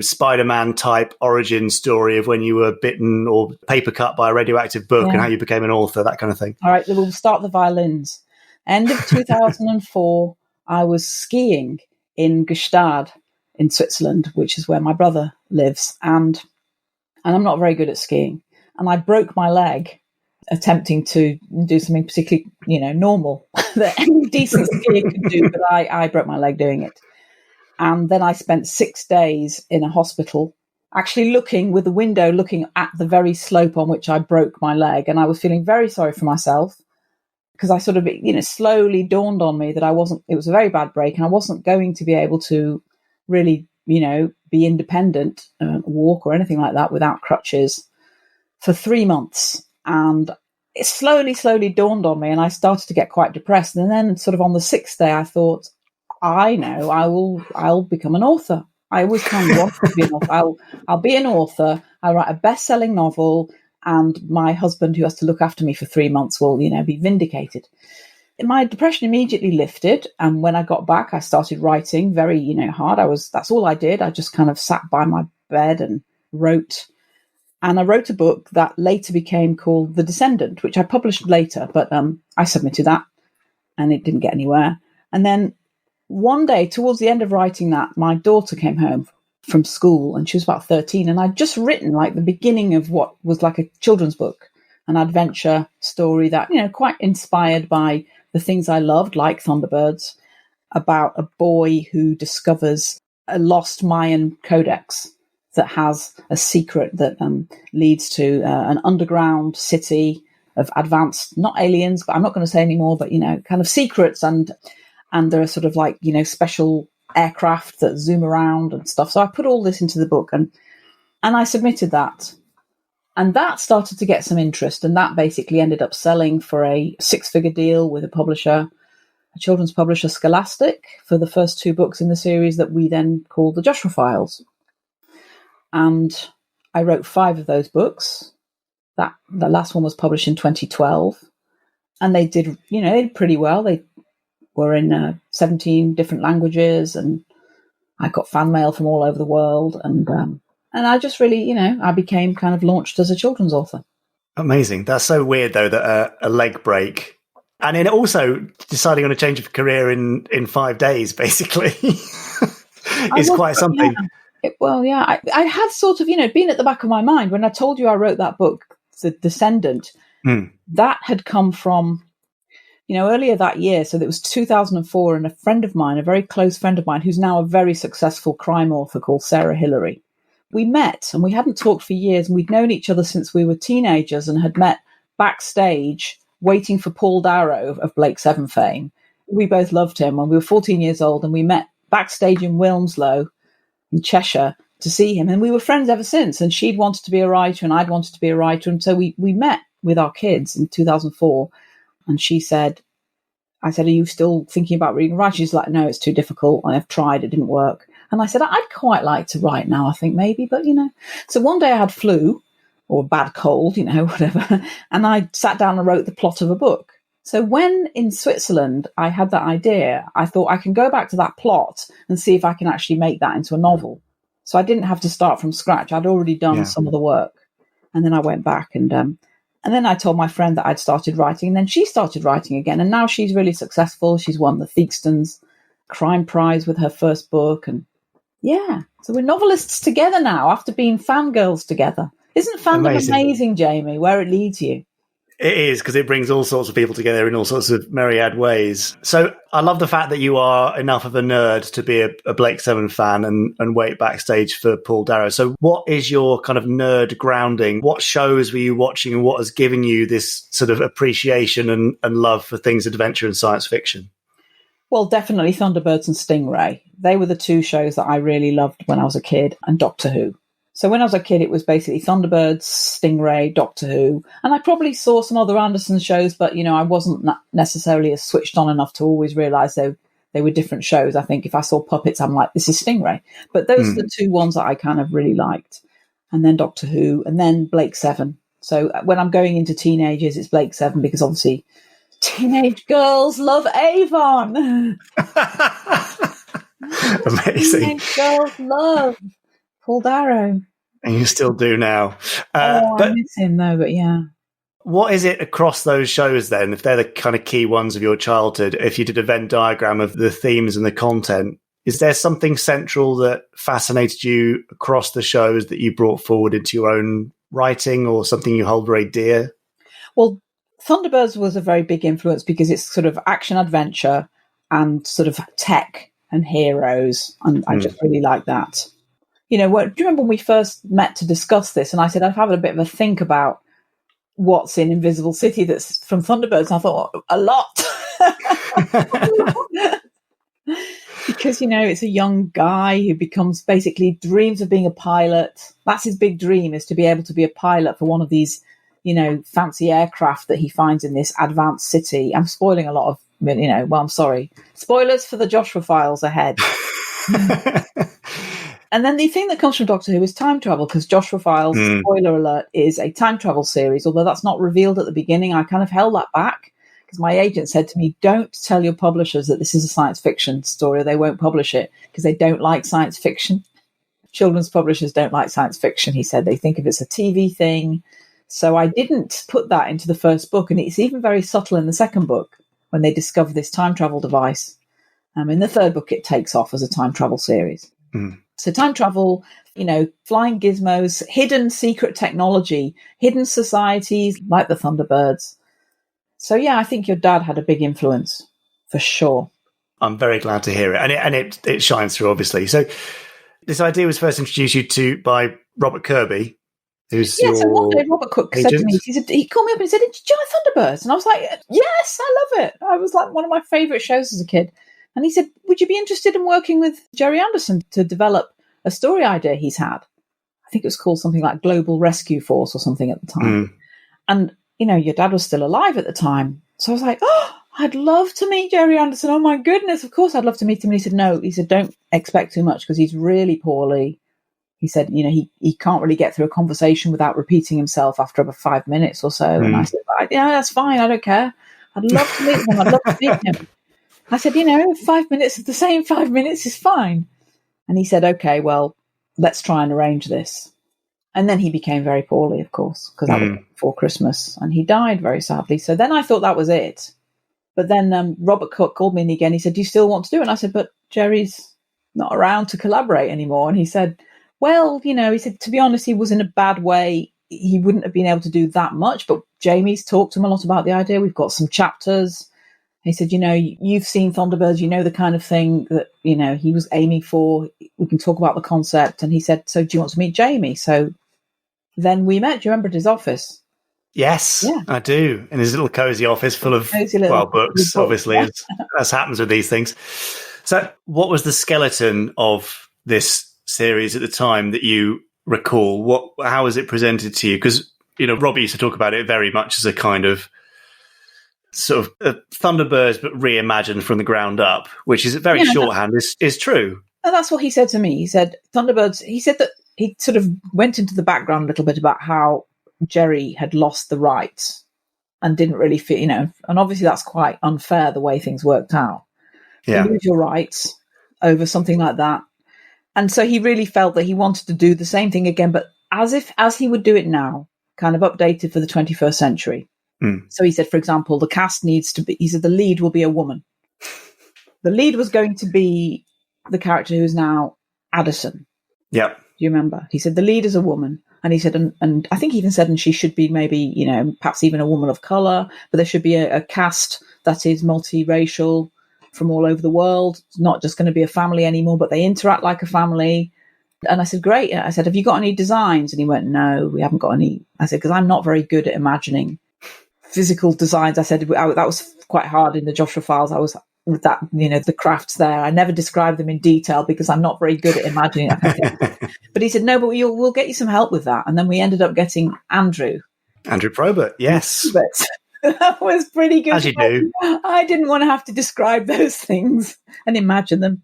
Spider-Man type origin story of when you were bitten or paper cut by a radioactive book and how you became an author, that kind of thing? All right, we'll start the violins. End of 2004, I was skiing in Gstaad in Switzerland, which is where my brother lives. And I'm not very good at skiing. And I broke my leg attempting to do something particularly, normal that any decent skier could do, but I broke my leg doing it. And then I spent 6 days in a hospital, actually looking at the very slope on which I broke my leg. And I was feeling very sorry for myself, because I sort of, slowly dawned on me that it was a very bad break, and I wasn't going to be able to really, be independent, walk or anything like that without crutches for 3 months. And it slowly dawned on me, and I started to get quite depressed. And then sort of on the 6th day, I thought, I know, I'll become an author. I always kind of wanted to be an author. I'll be an author. I'll write a best-selling novel, and my husband, who has to look after me for 3 months, will, be vindicated. My depression immediately lifted, and when I got back, I started writing very, hard. That's all I did. I just kind of sat by my bed and wrote. And I wrote a book that later became called The Descendant, which I published later, but I submitted that and it didn't get anywhere. And then one day, towards the end of writing that, my daughter came home from school, and she was about 13, and I'd just written the beginning of what was like a children's book, an adventure story that, quite inspired by the things I loved, like Thunderbirds, about a boy who discovers a lost Mayan codex that has a secret that leads to an underground city of advanced, not aliens, but I'm not going to say any more, but, kind of secrets. And there are sort of special aircraft that zoom around and stuff. So I put all this into the book, and And I submitted that. And that started to get some interest. And that basically ended up selling for a 6-figure deal with a publisher, a children's publisher, Scholastic, for the first 2 books in the series that we then called the Joshua Files. And I wrote 5 of those books. The last one was published in 2012. And they did, they did pretty well. They were in 17 different languages, and I got fan mail from all over the world. And I just really, I became kind of launched as a children's author. Amazing. That's so weird, though, that a leg break, and then also deciding on a change of career in 5 days, basically, is quite something. Yeah. I had sort of, been at the back of my mind when I told you I wrote that book, The Descendant. That had come from, earlier that year. So it was 2004, and a friend of mine, a very close friend of mine, who's now a very successful crime author called Sarah Hillary. We met, and we hadn't talked for years, and we'd known each other since we were teenagers and had met backstage waiting for Paul Darrow of Blake Seven fame. We both loved him when we were 14 years old, and we met backstage in Wilmslow in Cheshire to see him. And we were friends ever since. And she'd wanted to be a writer and I'd wanted to be a writer. And so we met with our kids in 2004. And I said, are you still thinking about reading and writing? She's like, no, it's too difficult. I've tried. It didn't work. And I said, I'd quite like to write now, I think maybe, but So one day I had flu or a bad cold, whatever. And I sat down and wrote the plot of a book. So when in Switzerland I had that idea, I thought I can go back to that plot and see if I can actually make that into a novel. So I didn't have to start from scratch. I'd already done some of the work. And then I went back and then I told my friend that I'd started writing, and then she started writing again. And now she's really successful. She's won the Theakston's Crime Prize with her first book. And so we're novelists together now after being fangirls together. Isn't fandom amazing, Jamie, where it leads you? It is, because it brings all sorts of people together in all sorts of myriad ways. So I love the fact that you are enough of a nerd to be a Blake Seven fan and wait backstage for Paul Darrow. So what is your kind of nerd grounding? What shows were you watching, and what has given you this sort of appreciation and love for things adventure and science fiction? Well, definitely Thunderbirds and Stingray. They were the 2 shows that I really loved when I was a kid, and Doctor Who. So when I was a kid, it was basically Thunderbirds, Stingray, Doctor Who. And I probably saw some other Anderson shows, but, I wasn't necessarily as switched on enough to always realise they were different shows. I think if I saw puppets, I'm like, this is Stingray. But those are the 2 ones that I kind of really liked. And then Doctor Who, and then Blake Seven. So when I'm going into teenagers, it's Blake Seven, because obviously teenage girls love Avon. Amazing. Teenage girls love Paul Darrow. And you still do now. I miss him though, but yeah. What is it across those shows then, if they're the kind of key ones of your childhood, if you did a Venn diagram of the themes and the content, is there something central that fascinated you across the shows that you brought forward into your own writing, or something you hold very dear? Well, Thunderbirds was a very big influence because it's sort of action adventure and sort of tech and heroes. And I just really like that. Do you remember when we first met to discuss this? And I said, I've had a bit of a think about what's in Invisible City that's from Thunderbirds. And I thought, a lot. Because, it's a young guy who basically dreams of being a pilot. That's his big dream, is to be able to be a pilot for one of these, fancy aircraft that he finds in this advanced city. I'm spoiling a lot of, I'm sorry. Spoilers for the Joshua Files ahead. And then the thing that comes from Doctor Who is time travel, because Joshua Files, spoiler alert, is a time travel series, although that's not revealed at the beginning. I kind of held that back because my agent said to me, don't tell your publishers that this is a science fiction story, or they won't publish it because they don't like science fiction. Children's publishers don't like science fiction, he said. They think of it as a TV thing. So I didn't put that into the first book, and it's even very subtle in the second book when they discover this time travel device. In the third book, it takes off as a time travel series. So time travel, flying gizmos, hidden secret technology, hidden societies like the Thunderbirds. So, yeah, I think your dad had a big influence, for sure. I'm very glad to hear it. And it shines through, obviously. So this idea was first introduced you to by Robert Kirby, who's so one day Robert Cook said to me, he called me up and he said, did you like Thunderbirds? And I was like, yes, I love it. I was like one of my favourite shows as a kid. And he said, would you be interested in working with Gerry Anderson to develop a story idea he's had? I I think it was called something like Global Rescue Force or something at the time. And, your dad was still alive at the time. So I was like, oh, I'd love to meet Gerry Anderson. Oh, my goodness, of course I'd love to meet him. And he said, no. He said, don't expect too much because he's really poorly. He said, he can't really get through a conversation without repeating himself after about 5 minutes or so. And I said, that's fine. I don't care. I'd love to meet him. I'd love to meet him. I said, 5 minutes of the same 5 minutes is fine. And he said, okay, well, let's try and arrange this. And then he became very poorly, of course, because that was before Christmas. And he died very sadly. So then I thought that was it. But then Robert Cook called me in again. He said, do you still want to do it? And I said, but Gerry's not around to collaborate anymore. And he said, well, he said, to be honest, he was in a bad way. He wouldn't have been able to do that much. But Jamie's talked to him a lot about the idea. We've got some chapters. He said, you've seen Thunderbirds, the kind of thing that, he was aiming for. We can talk about the concept. And he said, so do you want to meet Jamie? So then we met. Do you remember at his office? Yes, yeah. I do. In his little cozy office full of books, obviously, as happens with these things. So what was the skeleton of this series at the time that you recall? How was it presented to you? Because, Robbie used to talk about it very much as a kind of sort of Thunderbirds, but reimagined from the ground up, which is very shorthand, is true. And that's what he said to me. He said, Thunderbirds, he said that he sort of went into the background a little bit about how Gerry had lost the rights and didn't really feel, and obviously that's quite unfair the way things worked out. Yeah. You lose your rights over something like that. And so he really felt that he wanted to do the same thing again, but as he would do it now, kind of updated for the 21st century. So he said, for example, the cast needs to be, he said, the lead will be a woman. The lead was going to be the character who is now Addison. Yeah. Do you remember? He said, the lead is a woman. And he said, and I think he even said, and she should be maybe, perhaps even a woman of colour, but there should be a cast that is multiracial from all over the world. It's not just going to be a family anymore, but they interact like a family. And I said, great. I said, have you got any designs? And he went, no, we haven't got any. I said, because I'm not very good at imagining physical designs. I said, that was quite hard in the Joshua Files. I was with that, the crafts there. I never described them in detail because I'm not very good at imagining that kind of thing. But he said, no, but we'll get you some help with that. And then we ended up getting Andrew Probert, yes. But that was pretty good. As you do. I didn't want to have to describe those things and imagine them.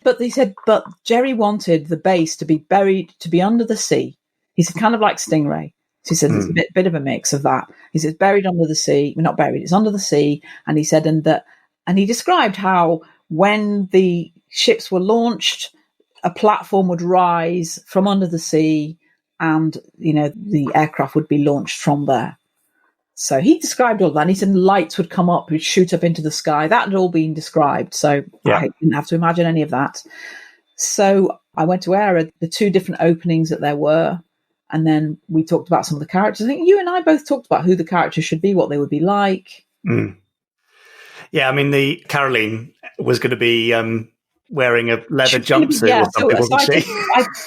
But he said, but Gerry wanted the base to be buried, to be under the sea. He said, kind of like Stingray. So he said, there's a bit of a mix of that. He says, buried under the sea. Well, not buried, it's under the sea. And he said, and he described how when the ships were launched, a platform would rise from under the sea and, the aircraft would be launched from there. So he described all that. And he said lights would come up, would shoot up into the sky. That had all been described. So I didn't have to imagine any of that. So I went to air the two different openings that there were. And then we talked about some of the characters. I think you and I both talked about who the characters should be, what they would be like. Yeah, I mean, the Caroline was going to be wearing a leather jumpsuit or something, wasn't she?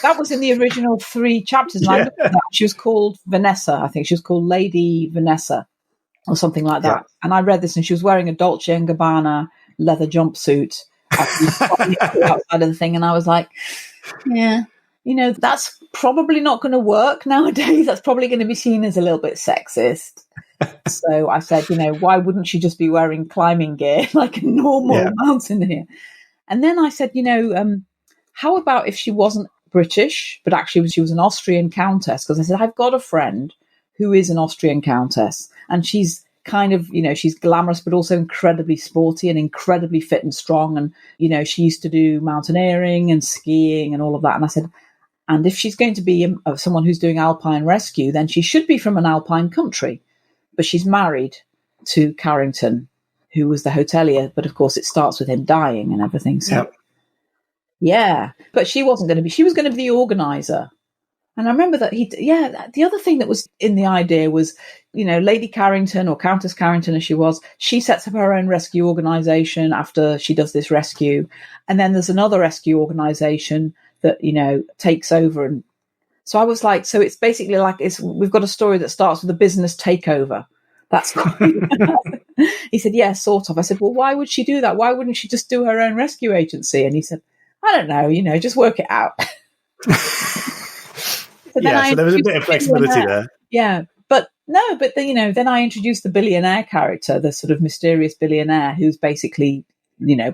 That was in the original 3 chapters. And I looked at that. She was called Vanessa. I think she was called Lady Vanessa or something like that. Yeah. And I read this and she was wearing a Dolce & Gabbana leather jumpsuit outside of the thing. And I was like, yeah, that's probably not going to work nowadays. That's probably going to be seen as a little bit sexist. So I said, why wouldn't she just be wearing climbing gear like a normal mountaineer? And then I said, how about if she wasn't British, but actually she was an Austrian countess? Because I said, I've got a friend who is an Austrian countess and she's kind of, she's glamorous, but also incredibly sporty and incredibly fit and strong. And, she used to do mountaineering and skiing and all of that. And I said, and if she's going to be someone who's doing alpine rescue, then she should be from an alpine country. But she's married to Carrington, who was the hotelier. But of course, it starts with him dying and everything. So, yeah. But she wasn't going to be. She was going to be the organizer. And I remember that the other thing that was in the idea was, Lady Carrington or Countess Carrington as she was, she sets up her own rescue organization after she does this rescue. And then there's another rescue organization that, takes over. And so I was like, so it's basically like we've got a story that starts with a business takeover. That's He said, yeah, sort of. I said, well, why would she do that? Why wouldn't she just do her own rescue agency? And he said, I don't know, just work it out. So there was a bit of flexibility there. Yeah. But then I introduced the billionaire character, the sort of mysterious billionaire who's basically,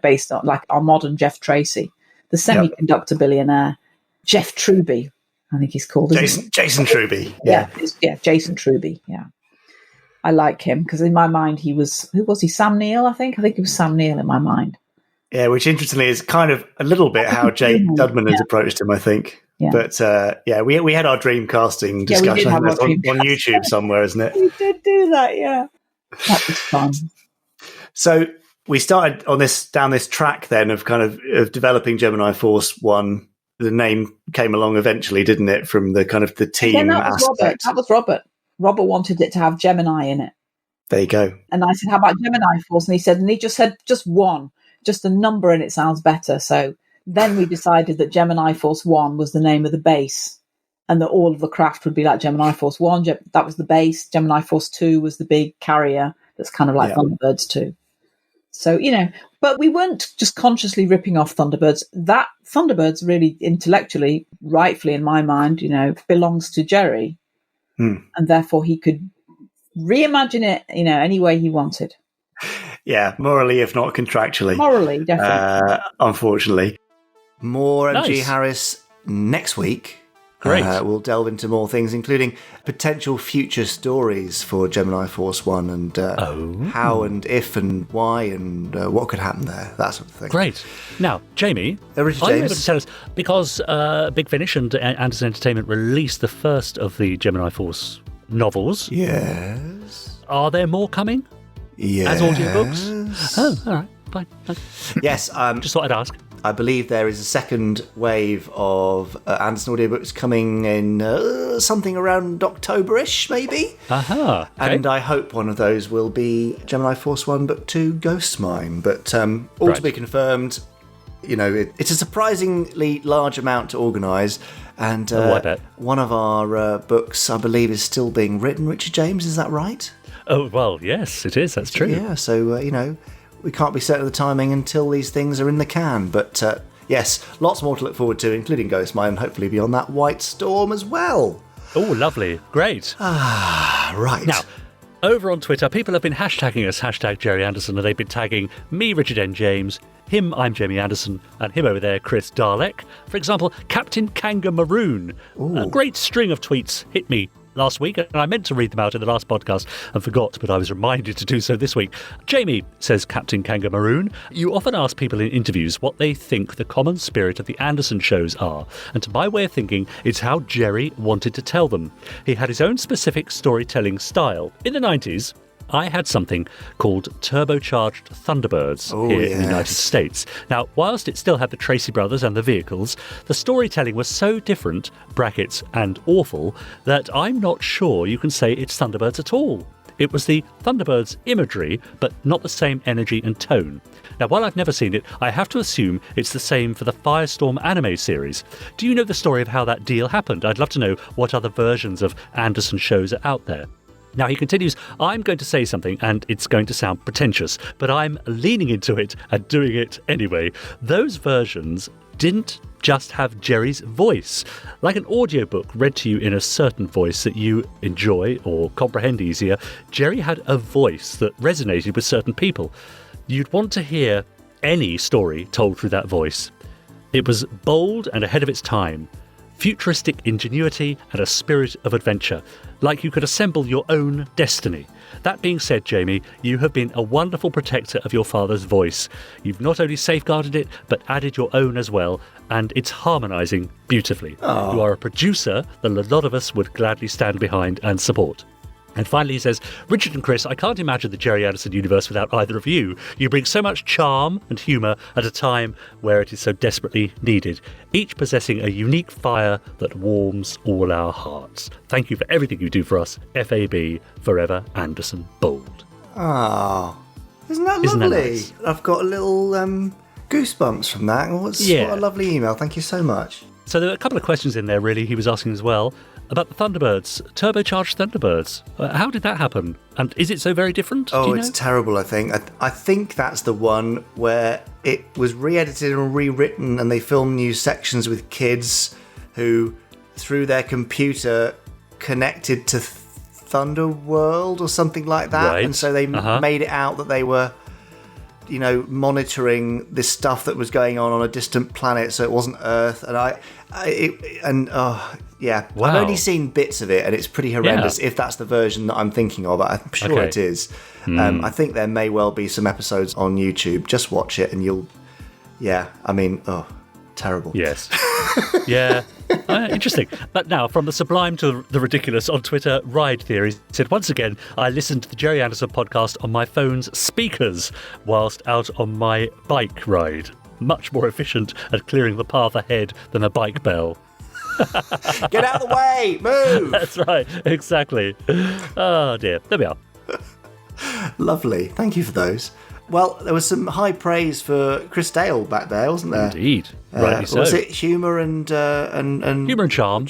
based on like our modern Jeff Tracy, the semiconductor billionaire, Jeff Truby, I think he's called. Jason Truby. Yeah, Jason Truby. Yeah. I like him because in my mind who was he? Sam Neill, I think it was Sam Neill in my mind. Yeah, which interestingly is kind of a little bit how Jake Dudman has approached him, I think. Yeah. But we had our dream casting discussion on YouTube somewhere, isn't it? We did do that, yeah. That was fun. So we started down this track then of developing Gemini Force One. The name came along eventually, didn't it? From the kind of the team aspect. That was Robert. Robert wanted it to have Gemini in it. There you go. And I said, how about Gemini Force? And he just said, just one, just a number and it sounds better. So then we decided that Gemini Force One was the name of the base and that all of the craft would be like Gemini Force One. That was the base. Gemini Force 2 was the big carrier that's kind of like Thunderbirds 2. So, but we weren't just consciously ripping off Thunderbirds. That Thunderbirds really intellectually, rightfully in my mind, belongs to Gerry. And therefore he could reimagine it, any way he wanted. Yeah, morally, if not contractually. Morally, definitely. Unfortunately. More MG Harris next week. Great. We'll delve into more things, including potential future stories for Gemini Force One and how and if and why and what could happen there, that sort of thing. Great. Now, Jamie, are you able to tell us, because Big Finish and Anderson Entertainment released the first of the Gemini Force novels. Yes. Are there more coming? Yes. As audiobooks? Oh, all right. Fine. Okay. Yes. Just thought I'd ask. I believe there is a second wave of Anderson audiobooks coming in something around October-ish, maybe. Okay. And I hope one of those will be Gemini Force One, Book 2, Ghost Mine. But all to be confirmed. It's a surprisingly large amount to organise. And I bet. One of our books, I believe, is still being written. Richard James, is that right? Oh, well, yes, it is. That's true. Yeah, so, we can't be certain of the timing until these things are in the can. But yes, lots more to look forward to, including Ghost Mine, and hopefully beyond that, White Storm as well. Oh, lovely. Great. Right. Now, over on Twitter, people have been hashtagging us, Gerry Anderson, and they've been tagging me, Richard N. James, him, I'm Jamie Anderson, and him over there, Chris Dalek. For example, Captain Kanga Maroon. A great string of tweets hit me last week, and I meant to read them out in the last podcast and forgot, but I was reminded to do so this week. Jamie, says Captain Kanga Maroon, you often ask people in interviews what they think the common spirit of the Anderson shows are, and to my way of thinking, it's how Gerry wanted to tell them. He had his own specific storytelling style. In the 90s, I had something called turbocharged Thunderbirds here in the United States. Now, whilst it still had the Tracy brothers and the vehicles, the storytelling was so different, brackets, and awful, that I'm not sure you can say it's Thunderbirds at all. It was the Thunderbirds imagery, but not the same energy and tone. Now, while I've never seen it, I have to assume it's the same for the Firestorm anime series. Do you know the story of how that deal happened? I'd love to know what other versions of Anderson shows are out there. Now, he continues, I'm going to say something and it's going to sound pretentious, but I'm leaning into it and doing it anyway. Those versions didn't just have Gerry's voice. Like an audiobook read to you in a certain voice that you enjoy or comprehend easier, Gerry had a voice that resonated with certain people. You'd want to hear any story told through that voice. It was bold and ahead of its time. Futuristic ingenuity and a spirit of adventure, like you could assemble your own destiny. That being said, Jamie, you have been a wonderful protector of your father's voice. You've not only safeguarded it, but added your own as well, and it's harmonising beautifully. You are a producer that a lot of us would gladly stand behind and support. And finally he says, Richard and Chris, I can't imagine the Gerry Anderson universe without either of you. You bring so much charm and humour at a time where it is so desperately needed, each possessing a unique fire that warms all our hearts. Thank you for everything you do for us. FAB, Forever Anderson Bold. Oh, isn't that lovely? Nice? I've got a little goosebumps from that. What a lovely email. Thank you so much. So there were a couple of questions in there, really, he was asking as well. About the Thunderbirds, turbocharged Thunderbirds. How did that happen? And is it so very different? It's terrible, I think. I think that's the one where it was re-edited and rewritten and they filmed new sections with kids who through their computer connected to Thunderworld or something like that. Right. And so they made it out that they were, monitoring this stuff that was going on a distant planet, so it wasn't Earth. And Wow. I've only seen bits of it, and it's pretty horrendous. If that's the version that I'm thinking of, I'm sure it is. I think there may well be some episodes on YouTube. Just watch it, and you'll. Yeah, terrible. Yes. Yeah. Interesting. But now, from the sublime to the ridiculous on Twitter, Ride Theory said, once again, I listened to the Gerry Anderson podcast on my phone's speakers whilst out on my bike ride. Much more efficient at clearing the path ahead than a bike bell. Get out of the way! Move! That's right. Exactly. Oh, dear. There we are. Lovely. Thank you for those. Well, there was some high praise for Chris Dale back there, wasn't there? Indeed. Rightly so. Was it humour and humour and charm?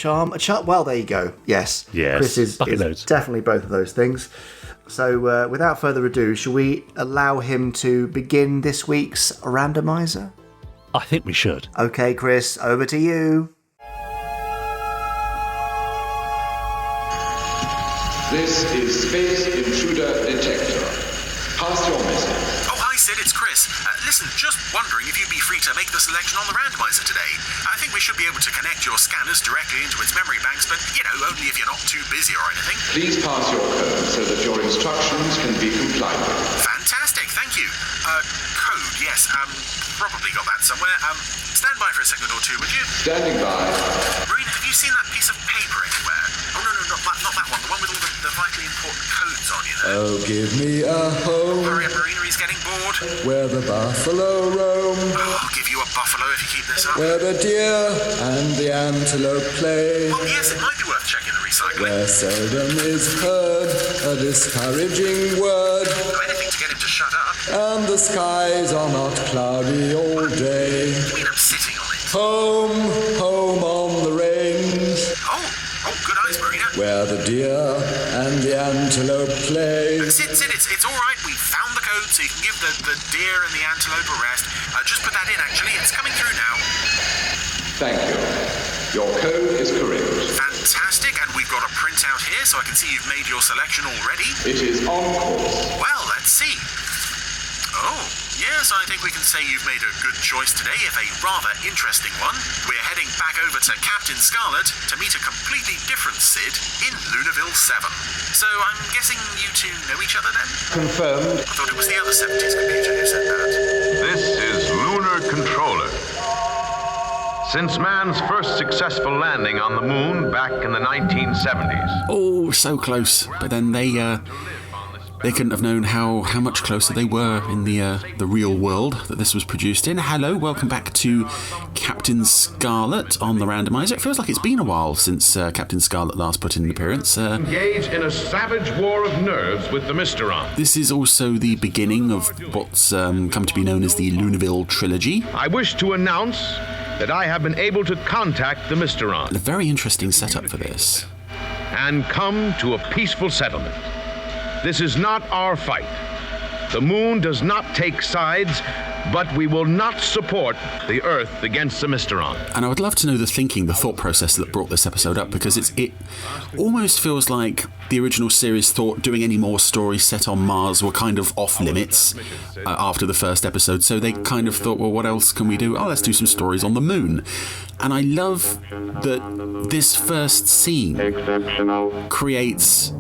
Well, there you go. Yes. Chris is definitely both of those things. So, without further ado, shall we allow him to begin this week's randomizer? I think we should. Okay, Chris, over to you. This is Space Intruder Detector. Pass your message. Oh, hi, Sid, it's Chris. Listen, just wondering if you'd be free to make the selection on the randomizer today. I think we should be able to connect your scanners directly into its memory banks, but, only if you're not too busy or anything. Please pass your code so that your instructions can be complied with. Fantastic, thank you. Code, yes, probably got that somewhere. Stand by for a second or two, would you? Standing by. Marina, have you seen that piece of paper anywhere? Oh, no, not that one. The one with all the vitally important codes on, Oh, give me a home. Hurry up, Marina, he's getting bored. Where the buffalo roam. Oh, I'll give you a buffalo if you keep this up. Where the deer and the antelope play. Well, yes, it might be worth checking the recycling. Where seldom is heard a discouraging word. Anything to get him to shut up. And the skies are not cloudy all day. You mean I'm sitting on it? Home on the range. Oh, good eyes, Marina. Where the deer and the antelope play. Sid, it's all right. We found the code, so you can give the deer and the antelope a rest. Just put that in, actually. It's coming through now. Thank you. Your code is correct. Fantastic, and we've got a printout here, so I can see you've made your selection already. It is on course. Well, let's see. Oh, yes, I think we can say you've made a good choice today, if a rather interesting one. We're heading back over to Captain Scarlet to meet a completely different Sid in Lunaville 7. So I'm guessing you two know each other then? Confirmed. I thought it was the other 70s computer who said that. This is Lunar Controller. Since man's first successful landing on the moon back in the 1970s. Oh, so close. But then they couldn't have known how much closer they were in the real world that this was produced in. Hello, welcome back to Captain Scarlet on the Randomiser. It feels like it's been a while since Captain Scarlet last put in an appearance. Engage in a savage war of nerves with the Mysteron. This is also the beginning of what's come to be known as the Lunaville Trilogy. I wish to announce that I have been able to contact the Mysteron. A very interesting setup for this. And come to a peaceful settlement. This is not our fight. The moon does not take sides, but we will not support the Earth against the Mysteron. And I would love to know the thought process that brought this episode up, because it almost feels like the original series thought doing any more stories set on Mars were kind of off limits after the first episode. So they kind of thought, well, what else can we do? Oh, let's do some stories on the moon. And I love that this first scene creates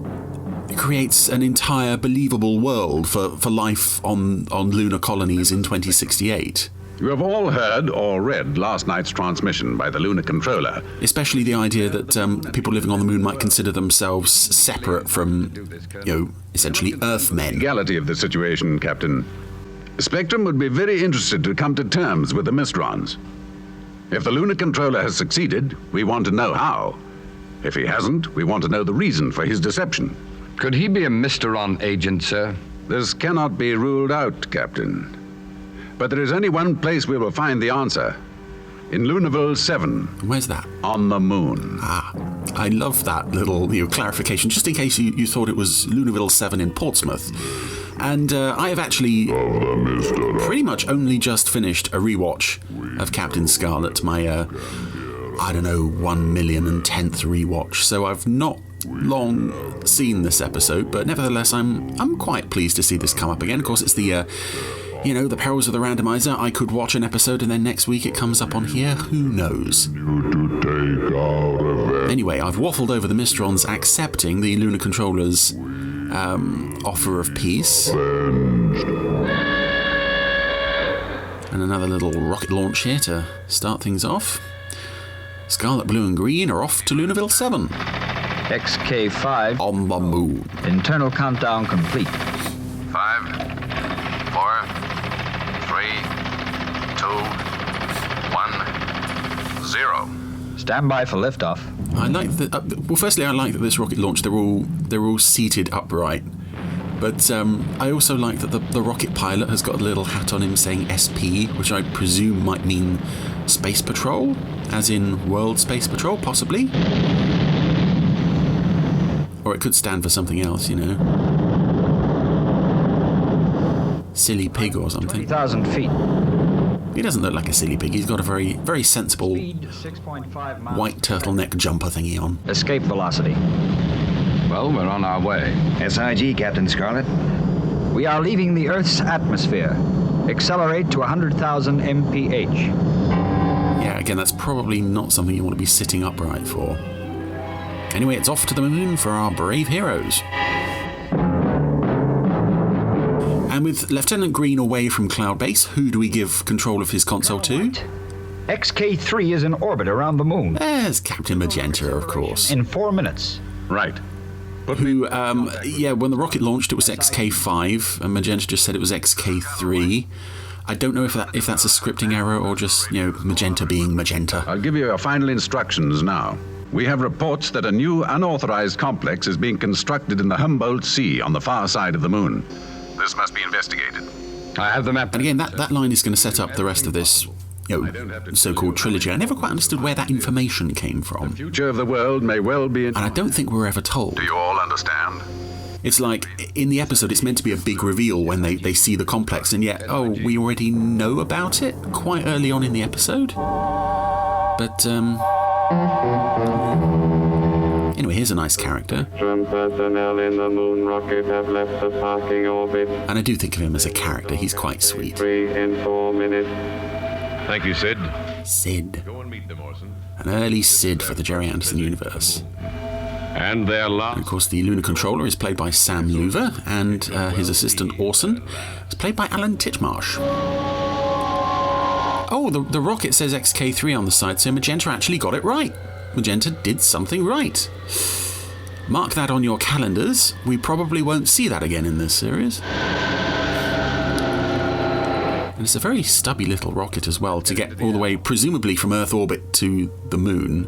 an entire believable world for life on lunar colonies in 2068. You have all heard or read last night's transmission by the Lunar Controller. Especially the idea that people living on the moon might consider themselves separate from, essentially Earthmen. Legality of the situation, Captain. Spectrum would be very interested to come to terms with the Mysterons. If the Lunar Controller has succeeded, we want to know how. If he hasn't, we want to know the reason for his deception. Could he be a Mysteron agent, sir? This cannot be ruled out, Captain. But there is only one place we will find the answer. In Lunaville 7. Where's that? On the moon. Ah, I love that little clarification, just in case you thought it was Lunaville 7 in Portsmouth. And I have actually pretty much only just finished a rewatch of Captain Scarlet. My 1,010,000th rewatch, so I've not long seen this episode, but nevertheless I'm quite pleased to see this come up again. Of course, it's the the perils of the randomizer. I could watch an episode and then next week it comes up on here. Who knows? Anyway, I've waffled over the Mysterons accepting the Lunar Controller's offer of peace. And another little rocket launch here to start things off. Scarlet, Blue and Green are off to Lunarville 7. XK5 on the moon. Internal countdown complete. 5, 4, 3, 2, 1, 0. Stand by for liftoff. I like that. Firstly, I like that this rocket launch they're all seated upright. But I also like that the rocket pilot has got a little hat on him saying SP, which I presume might mean Space Patrol, as in World Space Patrol, possibly. Or it could stand for something else, Silly pig or something. 20,000 feet. He doesn't look like a silly pig. He's got a very, very sensible white turtleneck jumper thingy on. Escape velocity. Well, we're on our way. SIG, Captain Scarlet. We are leaving the Earth's atmosphere. Accelerate to 100,000 mph. Yeah, again, that's probably not something you want to be sitting upright for. Anyway, it's off to the moon for our brave heroes. And with Lieutenant Green away from Cloud Base, who do we give control of his console to? XK3 is in orbit around the moon. There's Captain Magenta, of course. In 4 minutes. Right. When the rocket launched, it was XK5, and Magenta just said it was XK3. I don't know if that's a scripting error or just, Magenta being Magenta. I'll give you your final instructions now. We have reports that a new unauthorized complex is being constructed in the Humboldt Sea on the far side of the moon. This must be investigated. I have the map. And again, that line is going to set up the rest of this so-called trilogy. I never quite understood where that information came from. The future of the world may well be And I don't think we were ever told. Do you all understand? It's like, in the episode, it's meant to be a big reveal when they see the complex, and yet, we already know about it quite early on in the episode. But, anyway, here's a nice character. Personnel in the moon rocket have left the parking orbit. And I do think of him as a character. He's quite sweet. 3 in 4 minutes. Thank you, Sid. Sid. Go and meet them, Orson. An early Sid for the Gerry Anderson universe. And their last... And of course, the Lunar Controller is played by Sam Louver, and his assistant Orson is played by Alan Titchmarsh. Oh, the rocket says XK3 on the side, so Magenta actually got it right. Magenta did something right. Mark that on your calendars. We probably won't see that again in this series. And it's a very stubby little rocket as well to get all the way, presumably from Earth orbit to the moon.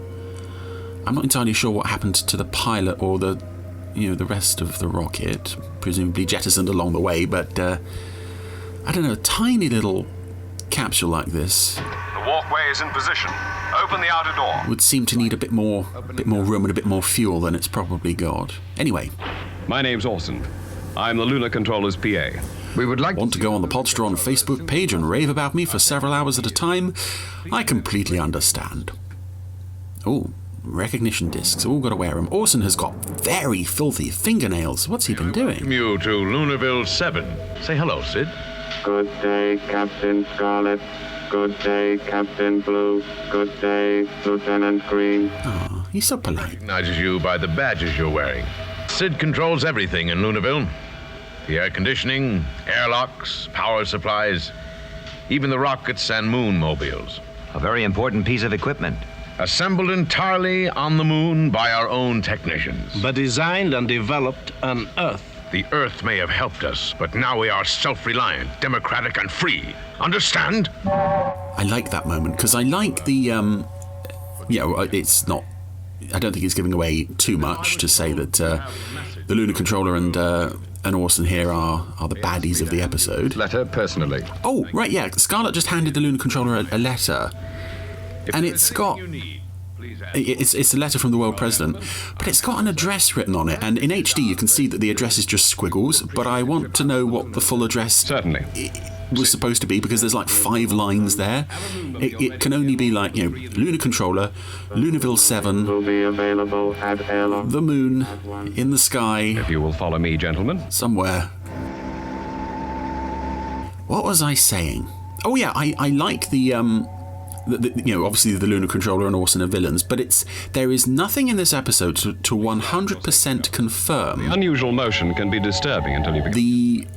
I'm not entirely sure what happened to the pilot or the rest of the rocket, presumably jettisoned along the way, but I don't know, a tiny little capsule like this. The walkway is in position. Open the outer door. Would seem to need a bit more room and a bit more fuel than it's probably got. Anyway. My name's Orson. I'm the Lunar Controller's PA. We would like Want to go on the Podsterons Facebook page and rave about me for several hours at a time? I completely understand. Oh, recognition discs. All got to wear them. Orson has got very filthy fingernails. What's he been doing? Welcome you to Lunarville 7. Say hello, Sid. Good day, Captain Scarlet. Good day, Captain Blue. Good day, Lieutenant Green. Oh, he's so polite. Recognizes you by the badges you're wearing. Sid controls everything in Lunarville. The air conditioning, airlocks, power supplies, even the rockets and moon mobiles. A very important piece of equipment. Assembled entirely on the moon by our own technicians. But designed and developed on Earth. The Earth may have helped us, but now we are self-reliant, democratic, and free. Understand? I like that moment, because I like the, it's not... I don't think it's giving away too much to say that the Lunar Controller and Orson here are the baddies of the episode. Letter personally. Oh, right, yeah. Scarlet just handed the Lunar Controller a letter. And it's got... It's a letter from the world president, but it's got an address written on it, and in HD you can see that the address is just squiggles, but I want to know what the full address was supposed to be, because there's like 5 lines there. It can only be like, Lunar Controller, Lunarville 7, will be available at airlock. the moon, in the sky. If you will follow me, gentlemen. Somewhere. What was I saying? Oh yeah, I like the obviously the Lunar Controller and Orson are villains, but there is nothing in this episode to 100% confirm. The unusual motion can be disturbing until you begin.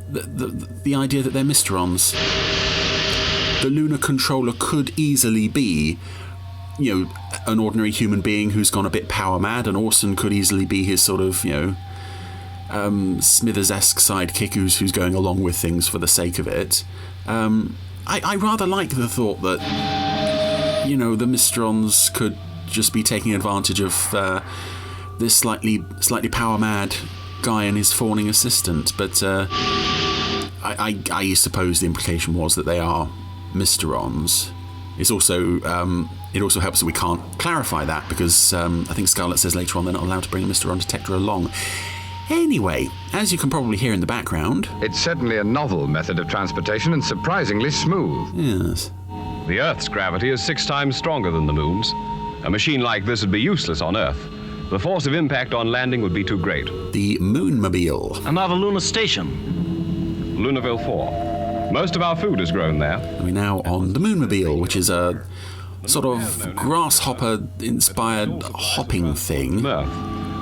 The idea that they're Mysterons. The Lunar Controller could easily be, an ordinary human being who's gone a bit power mad, and Orson could easily be his sort of, Smithers-esque sidekick who's going along with things for the sake of it. I rather like the thought that, the Mysterons could just be taking advantage of this slightly power-mad guy and his fawning assistant. But I suppose the implication was that they are Mysterons. It's also it also helps that we can't clarify that, because I think Scarlet says later on they're not allowed to bring a Mysteron detector along. Anyway, as you can probably hear in the background... It's certainly a novel method of transportation and surprisingly smooth. Yes. The Earth's gravity is 6 times stronger than the Moon's. A machine like this would be useless on Earth. The force of impact on landing would be too great. The Moonmobile. Another lunar station. Lunarville 4. Most of our food is grown there. We're now on the Moonmobile, which is a sort of grasshopper-inspired hopping thing. Earth.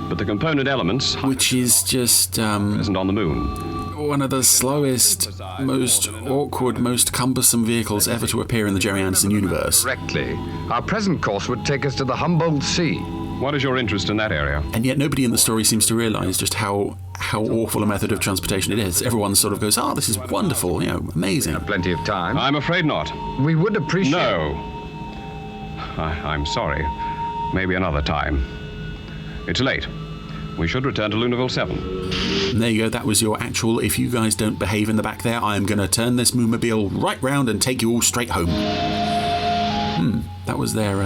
But the component elements... Which is just... present on the Moon. One of the slowest, most awkward, most cumbersome vehicles ever to appear in the Gerry Anderson universe. Correctly. Our present course would take us to the Humboldt Sea. What is your interest in that area? And yet nobody in the story seems to realise just how awful a method of transportation it is. Everyone sort of goes, this is wonderful, amazing. Plenty of time. I'm afraid not. We would appreciate... No. I'm sorry. Maybe another time. It's late. We should return to Lunarville 7. And there you go, that was your actual, if you guys don't behave in the back there, I'm going to turn this Moonmobile right round and take you all straight home. That was their...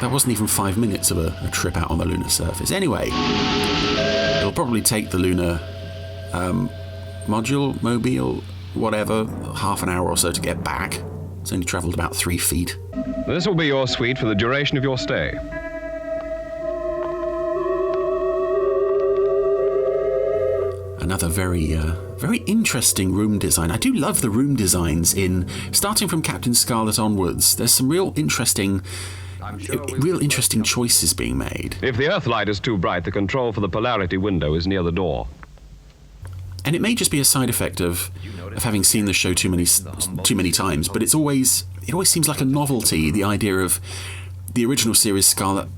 That wasn't even 5 minutes of a trip out on the lunar surface. Anyway, it'll probably take the lunar mobile, whatever, half an hour or so to get back. It's only travelled about 3 feet. This will be your suite for the duration of your stay. Another very interesting room design. I do love the room designs starting from Captain Scarlet onwards. There's some real interesting choices being made. If the Earthlight is too bright, the control for the polarity window is near the door. And it may just be a side effect of having seen the show too many times, but it always seems like a novelty, the idea of the original series Scarlet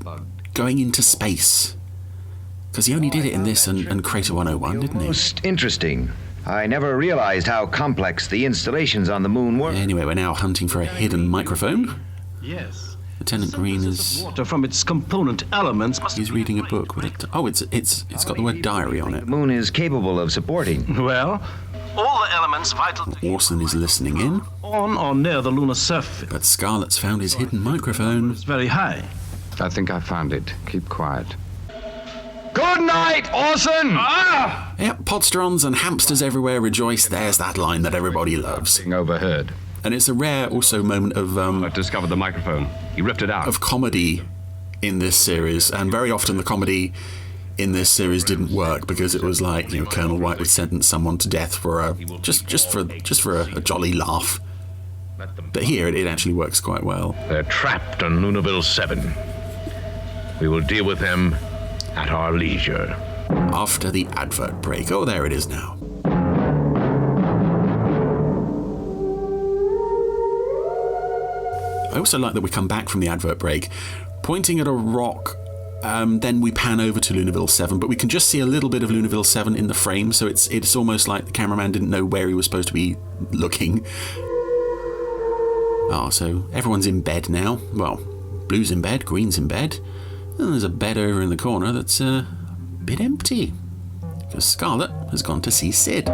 going into space. Because he only did it in this and Crater 101, didn't he? Most interesting. I never realized how complex the installations on the moon were. Anyway, we're now hunting for a hidden microphone. Yes. Lieutenant Green is... Water from its component elements. He's reading a book with it. Oh, it's got the word diary on it. The moon is capable of supporting. Well, all the elements vital... Orson is listening in. On or near the lunar surface. But Scarlet's found his hidden microphone. It's very high. I think I found it. Keep quiet. Good night, Orson! Yep, Podsterons and hamsters everywhere rejoice. There's that line that everybody loves. Being overheard. And it's a rare also moment of... I've discovered the microphone. He ripped it out. Of comedy in this series. And very often the comedy in this series didn't work because it was like, Colonel White would sentence someone to death for just for a jolly laugh. But here it actually works quite well. They're trapped on Lunarville 7. We will deal with them at our leisure. After the advert break. Oh, there it is now. I also like that we come back from the advert break, pointing at a rock, then we pan over to Lunarville 7, but we can just see a little bit of Lunarville 7 in the frame, so it's almost like the cameraman didn't know where he was supposed to be looking. So everyone's in bed now. Well, Blue's in bed, Green's in bed. And there's a bed over in the corner that's a bit empty, because Scarlet has gone to see Sid.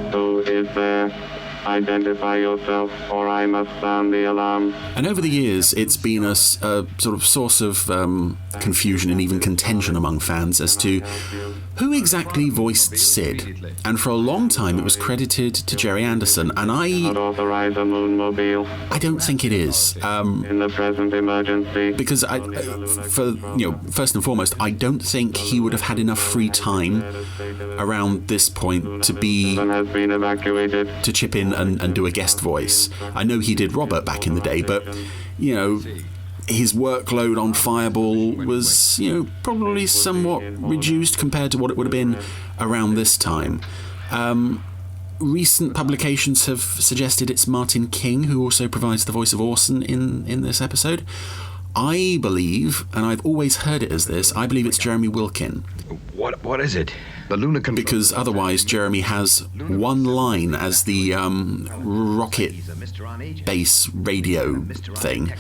Who is there? Identify yourself, or I must sound the alarm. And over the years, it's been a sort of source of confusion and even contention among fans as to who exactly voiced Sid. And for a long time, it was credited to Gerry Anderson, and I don't think it is. In the present emergency. Because first and foremost, I don't think he would have had enough free time around this point to chip in and do a guest voice. I know he did Robert back in the day, but his workload on Fireball was probably somewhat reduced compared to what it would have been around this time. Recent publications have suggested it's Martin King who also provides the voice of Orson in this episode. I believe, and I've always heard it as this, I believe it's Jeremy Wilkin. What is it? The Lunar Control. Because otherwise Jeremy has one line as the rocket base radio thing,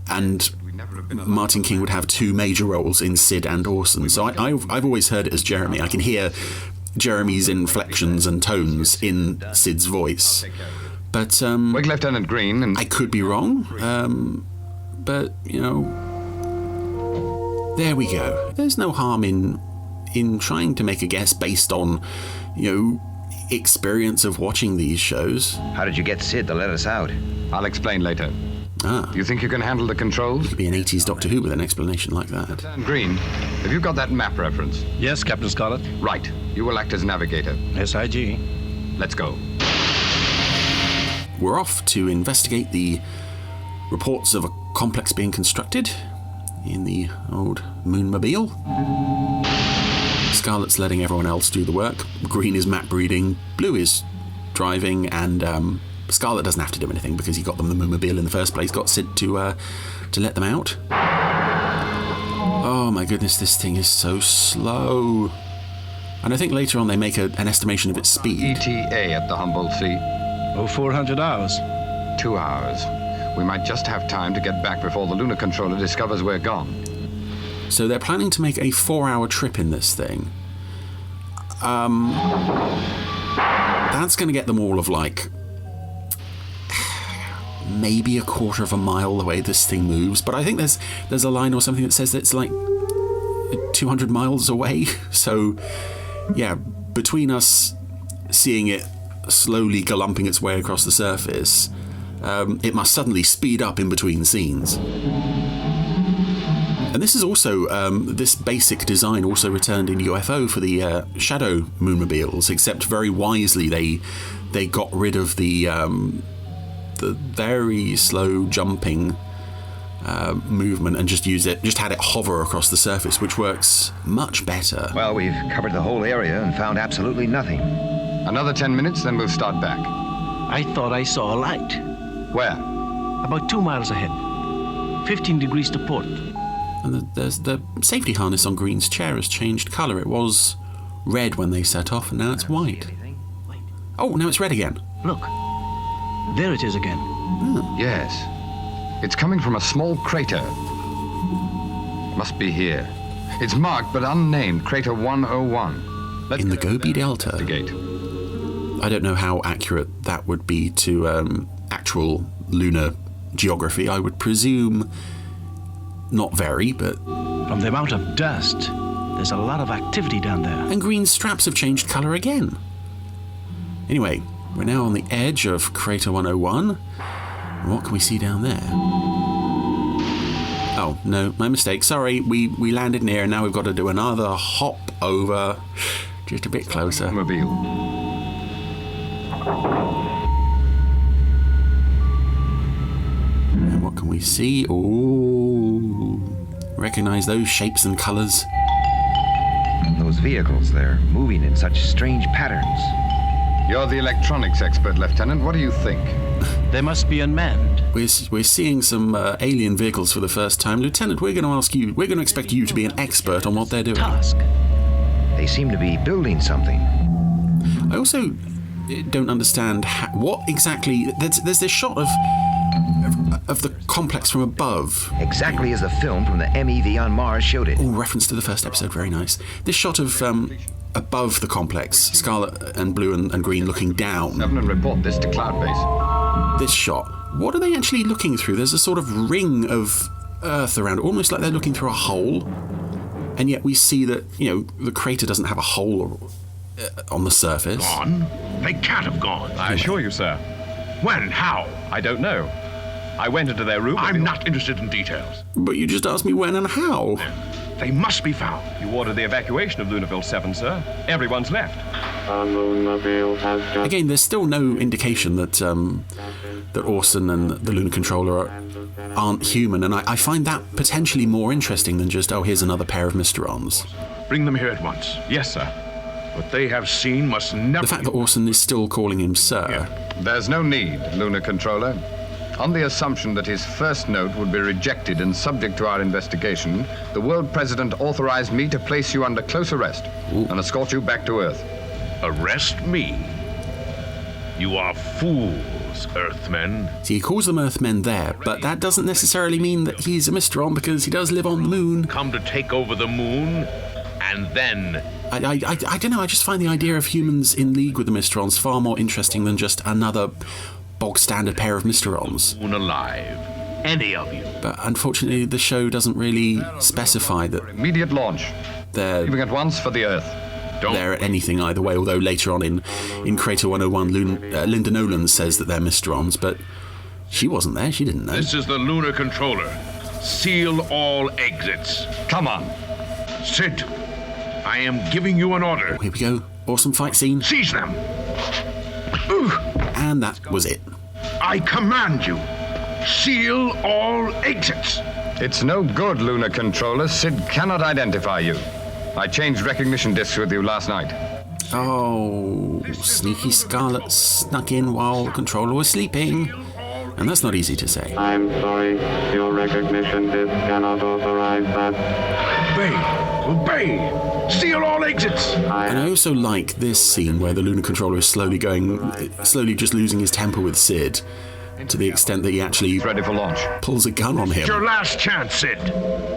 and Martin King would have two major roles in Sid and Orson. So I've always heard it as Jeremy. I can hear Jeremy's inflections and tones in Sid's voice. But Wake Lieutenant Green and... I could be wrong, but there we go. There's no harm in trying to make a guess based on experience of watching these shows. How did you get Sid to let us out? I'll explain later. You think you can handle the controls? It could be an 80s Doctor Who with an explanation like that. Green, have you got that map reference? Yes, Captain Scarlet. Right. You will act as navigator. SIG. Let's go. We're off to investigate the reports of a complex being constructed in the old Moonmobile. Scarlet's letting everyone else do the work. Green is map reading, Blue is driving, and Scarlet doesn't have to do anything because he got them the Moonmobile in the first place, got Sid to let them out. Oh my goodness, this thing is so slow. And I think later on they make an estimation of its speed. ETA at the Humboldt feet. 400 hours. 2 hours. We might just have time to get back before the lunar controller discovers we're gone. So they're planning to make a 4-hour trip in this thing. That's going to get them all of maybe a quarter of a mile the way this thing moves, but I think there's a line or something that says that it's 200 miles away. So yeah, between us seeing it slowly galumping its way across the surface, it must suddenly speed up in between scenes. And this is also, this basic design also returned in UFO for the Shadow Moonmobiles, except very wisely they got rid of the very slow jumping movement and just had it hover across the surface, which works much better. Well, we've covered the whole area and found absolutely nothing. Another 10 minutes, then we'll start back. I thought I saw a light. Where? About 2 miles ahead. 15 degrees to port. And there's the safety harness on Green's chair has changed colour. It was red when they set off, and now it's white. Oh, now it's red again. Look. There it is again. Yes. It's coming from a small crater. Must be here. It's marked but unnamed, Crater 101. In the Gobi Delta. I don't know how accurate that would be to actual lunar geography. I would presume not very, but... From the amount of dust, there's a lot of activity down there. And Green's straps have changed colour again. Anyway, we're now on the edge of Crater 101. And what can we see down there? Oh, no, my mistake. Sorry, we landed near, and now we've got to do another hop over just a bit closer. Mobile. And what can we see? Oh, recognize those shapes and colours. Those vehicles, they're moving in such strange patterns. You're the electronics expert, Lieutenant. What do you think? They must be unmanned. We're seeing some alien vehicles for the first time. Lieutenant, we're going to expect you to be an expert on what they're doing. Task. They seem to be building something. I also don't understand what exactly... There's this shot of the complex from above. Exactly as the film from the MEV on Mars showed it. Oh, reference to the first episode, very nice. This shot of above the complex, scarlet and blue and green looking down. And report this to Cloudbase. This shot, what are they actually looking through? There's a sort of ring of Earth around, almost like they're looking through a hole. And yet we see that, the crater doesn't have a hole on the surface. Gone? They can't have gone. I assure you, sir. When? How? I don't know. I went into their room. I'm not interested in details. But you just asked me when and how. They must be found. You ordered the evacuation of Lunaville 7, sir. Everyone's left. Again, there's still no indication that that Orson and the Lunar Controller aren't human, and I find that potentially more interesting than just, here's another pair of Mysterons. Bring them here at once. Yes, sir. What they have seen must never... The fact that Orson is still calling him Sir. Yeah. There's no need, Lunar Controller. On the assumption that his first note would be rejected and subject to our investigation, the World President authorized me to place you under close arrest and escort you back to Earth. Arrest me? You are fools, Earthmen. See, he calls them Earthmen there, but that doesn't necessarily mean that he's a Mysteron, because he does live on the moon. Come to take over the moon, and then... I don't know, I just find the idea of humans in league with the Mysterons far more interesting than just another bog-standard pair of Mysterons. Moon alive. Any of you. But unfortunately, the show doesn't really specify that... Immediate launch. They're... Leaving at once for the Earth. They're at anything either way, although later on in Crater 101, Linda Nolan says that they're Mysterons, but she wasn't there, she didn't know. This is the Lunar Controller. Seal all exits. Come on. Sid, I am giving you an order. Here we go. Awesome fight scene. Seize them. And that was it. I command you. Seal all exits. It's no good, Lunar Controller. Sid cannot identify you. I changed recognition discs with you last night. Oh, sneaky Scarlet snuck in while the Controller was sleeping. And that's not easy to say. I'm sorry, your recognition disc cannot authorize that. Obey! Seal all exits! And I also like this scene where the Lunar Controller is slowly just losing his temper with Sid, to the extent that he actually ready for launch. Pulls a gun on him. It's your last chance, Sid.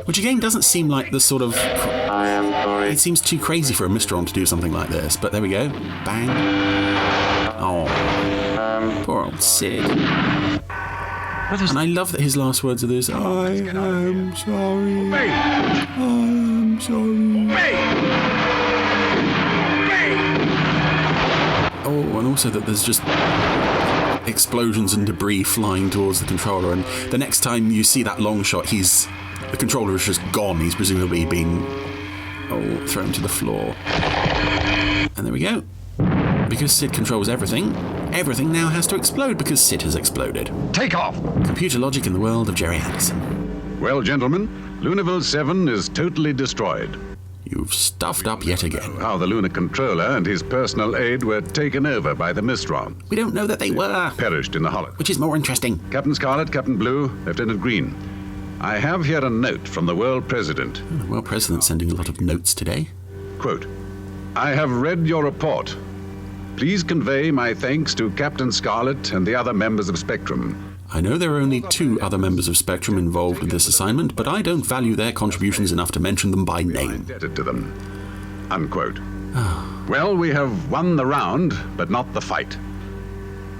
Which again doesn't seem like the sort of... I am sorry. It seems too crazy for a Mysteron to do something like this, but there we go. Bang. Oh. Poor old Sid. And I love that his last words are this, I am sorry. Obey. I'm sorry. Obey. Obey. Oh, and also that there's just explosions and debris flying towards the Controller, and the next time you see that long shot, the Controller is just gone. He's presumably been thrown to the floor. And there we go. Because Sid controls everything now has to explode because Sid has exploded. Take off! Computer logic in the world of Gerry Anderson. Well, gentlemen, Lunaville 7 is totally destroyed. You've stuffed up yet again. How the Lunar Controller and his personal aide were taken over by the Mysteron. We don't know that they were. Perished in the hollow. Which is more interesting. Captain Scarlet, Captain Blue, Lieutenant Green. I have here a note from the World President. The World President's sending a lot of notes today. Quote, I have read your report. Please convey my thanks to Captain Scarlet and the other members of Spectrum. I know there are only 2 other members of Spectrum involved with this assignment, but I don't value their contributions enough to mention them by name. Indebted to them. Unquote. Well, we have won the round, but not the fight.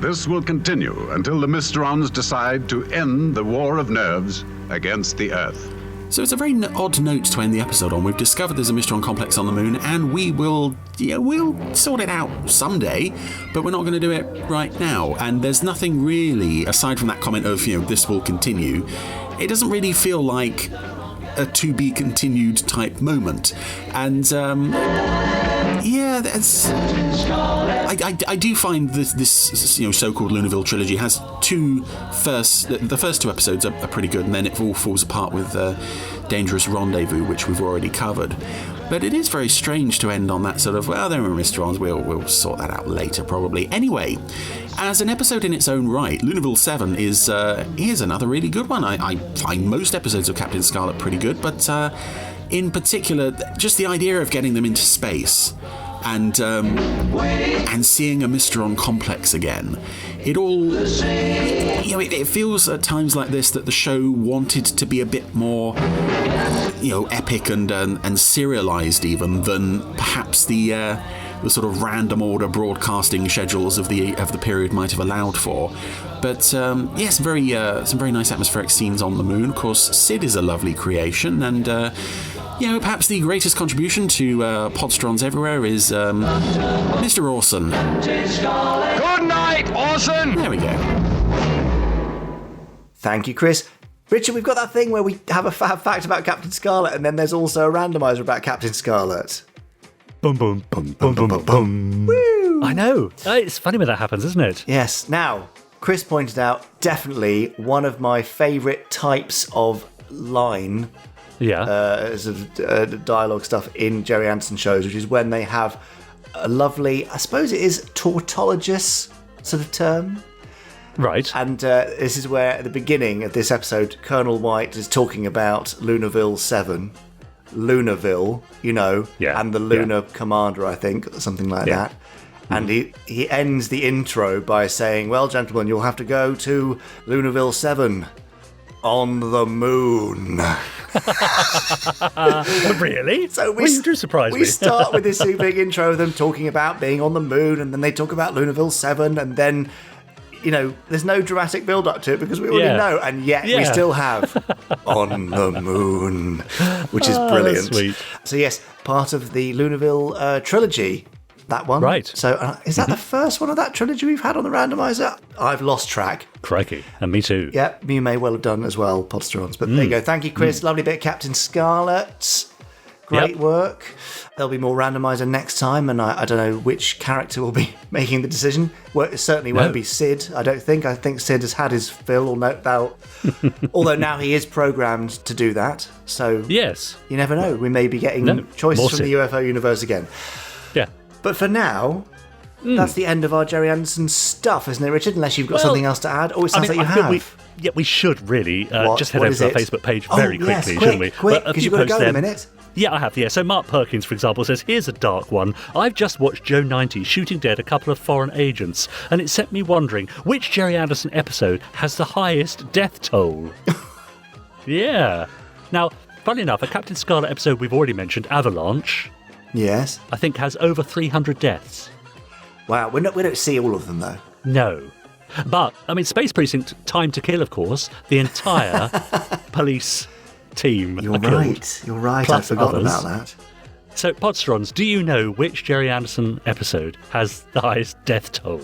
This will continue until the Mysterons decide to end the war of nerves against the Earth. So it's a very odd note to end the episode on. We've discovered there's a Mysteron complex on the moon, and we'll sort it out someday, but we're not going to do it right now. And there's nothing really, aside from that comment of, this will continue, it doesn't really feel like a to be continued type moment. And that's... I do find this so-called Lunaville trilogy has the first 2 episodes are pretty good, and then it all falls apart with Dangerous Rendezvous, which we've already covered. But it is very strange to end on that sort of, well, there are Mysterons, we'll sort that out later, probably. Anyway, as an episode in its own right, Lunaville 7 is another really good one. I find most episodes of Captain Scarlet pretty good, but in particular, just the idea of getting them into space and seeing a Mysteron complex again. It all, it feels at times like this that the show wanted to be a bit more epic and serialized even than perhaps the sort of random order broadcasting schedules of the period might have allowed for. But some very nice atmospheric scenes on the moon. Of course, Sid is a lovely creation, and perhaps the greatest contribution to Podsterons everywhere is Mr. Orson. Good night, Orson! There we go. Thank you, Chris. Richard, we've got that thing where we have a fab fact about Captain Scarlet, and then there's also a randomizer about Captain Scarlet. Boom, boom, boom, boom, boom, boom, boom. Woo! I know. It's funny when that happens, isn't it? Yes. Now, Chris pointed out definitely one of my favourite types of line, dialogue stuff in Gerry Anderson shows, which is when they have a lovely, I suppose it is tautologous sort of term. Right. And this is where, at the beginning of this episode, Colonel White is talking about Lunarville 7. Lunarville, and the Lunar Commander, I think, something like that. And he ends the intro by saying, well, gentlemen, you'll have to go to Lunarville 7 on the moon. Really? So you do surprise me. We start with this super big intro of them talking about being on the moon, and then they talk about Lunarville 7, and then there's no dramatic build-up to it because we already know, and yet we still have on the moon, which is brilliant. Sweet. So yes, part of the Lunarville trilogy, that one. Right. So is that the first one of that trilogy we've had on the randomizer? I've lost track. Crikey, and me too. Yeah, you may well have done as well, Podsterons. But there you go. Thank you, Chris. Lovely bit, Captain Scarlet. Great work. There'll be more randomizer next time, and I don't know which character will be making the decision. Well, it certainly won't be Sid, I don't think. I think Sid has had his fill, although now he is programmed to do that. So yes, you never know. We may be getting choices from the UFO universe again. Yeah. But for now, that's the end of our Gerry Anderson stuff, isn't it, Richard? Unless you've got something else to add. Oh, it sounds like you have. We should really just head over to our Facebook page very quickly, shouldn't we? Quick, because you've got to go in a minute. Yeah, I have. Yeah. So Mark Perkins, for example, says, here's a dark one. I've just watched Joe 90 shooting dead a couple of foreign agents, and it set me wondering which Gerry Anderson episode has the highest death toll. Yeah. Now, funny enough, a Captain Scarlet episode we've already mentioned, Avalanche. Yes. I think has over 300 deaths. Wow. We don't see all of them, though. No. But, Space Precinct, Time to Kill, of course, the entire police team. You're right. I'd forgotten about that. So, Podsterons, do you know which Gerry Anderson episode has the highest death toll?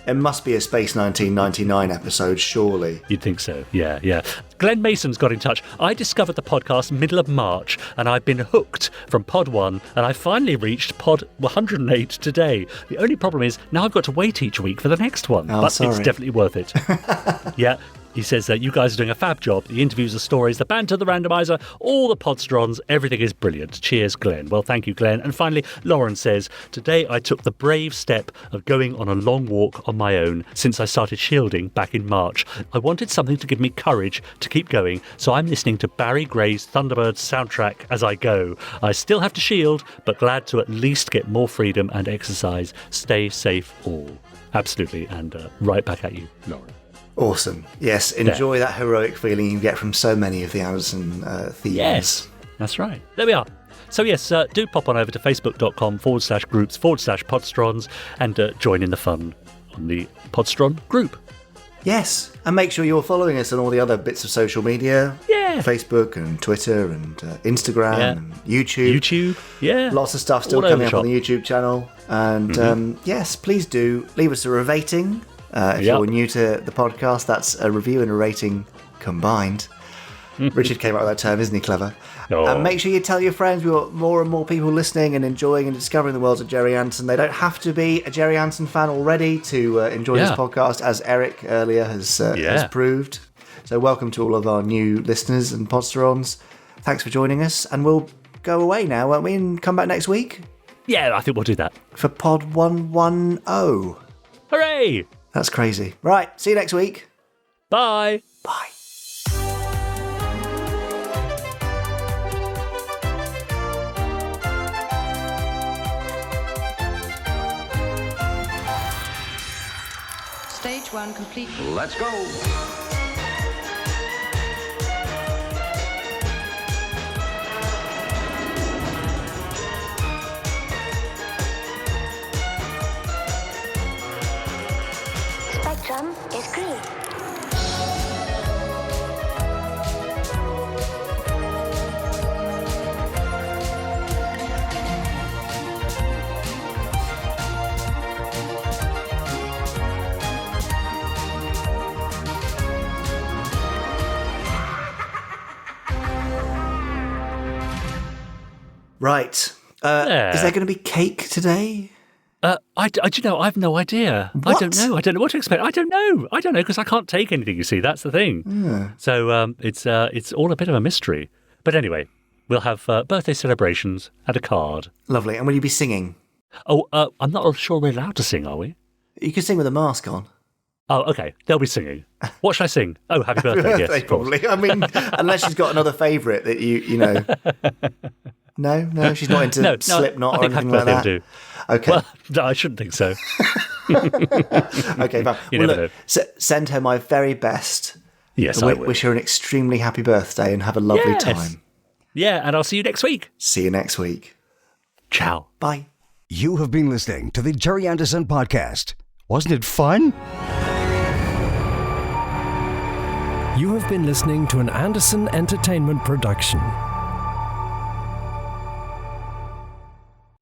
It must be a Space 1999 episode, surely. You'd think so, yeah. Glenn Mason's got in touch. I discovered the podcast middle of March, and I've been hooked from Pod 1, and I finally reached Pod 108 today. The only problem is, now I've got to wait each week for the next one. But sorry. It's definitely worth it. Yeah. He says that you guys are doing a fab job. The interviews, the stories, the banter, the randomizer, all the Podsterons, everything is brilliant. Cheers, Glenn. Well, thank you, Glenn. And finally, Lauren says, today I took the brave step of going on a long walk on my own since I started shielding back in March. I wanted something to give me courage to keep going, so I'm listening to Barry Gray's Thunderbirds soundtrack as I go. I still have to shield, but glad to at least get more freedom and exercise. Stay safe all. Absolutely. And right back at you, Lauren. Awesome. Yes, enjoy that heroic feeling you get from so many of the Anderson themes. Yes, that's right. There we are. So yes, do pop on over to facebook.com/groups/Podsterons and join in the fun on the Podsteron group. Yes, and make sure you're following us on all the other bits of social media. Yeah. Facebook and Twitter and Instagram and YouTube. Yeah. Lots of stuff still coming up on the YouTube channel. And yes, please do leave us a rating. If you're new to the podcast, that's a review and a rating combined. Richard came up with that term, isn't he clever? And make sure you tell your friends. We've got more and more people listening and enjoying and discovering the worlds of Gerry Anderson. They don't have to be a Gerry Anderson fan already to enjoy this podcast, as Eric earlier has proved. So welcome to all of our new listeners and Podsterons. Thanks for joining us, and we'll go away now, won't we, and come back next week? Yeah, I think we'll do that. For Pod 110. Hooray! That's crazy. Right, see you next week. Bye. Bye. Stage 1 complete. Let's go. Right. Is there going to be cake today? I have no idea. What? I don't know. I don't know what to expect. I don't know because I can't take anything. You see, that's the thing. Yeah. So it's all a bit of a mystery. But anyway, we'll have birthday celebrations and a card. Lovely. And will you be singing? Oh, I'm not sure we're allowed to sing, are we? You can sing with a mask on. Oh, okay. They'll be singing. What should I sing? Oh, happy birthday! Yes, probably. I mean, unless she's got another favourite that you know. No, she's not into Slipknot or anything like that. Do. Okay. Well, no, I shouldn't think so. Okay, fine. You never know. Send her my very best. Yes, I will. Wish her an extremely happy birthday and have a lovely time. Yeah, and I'll see you next week. See you next week. Ciao. Bye. You have been listening to the Gerry Anderson Podcast. Wasn't it fun? You have been listening to an Anderson Entertainment production.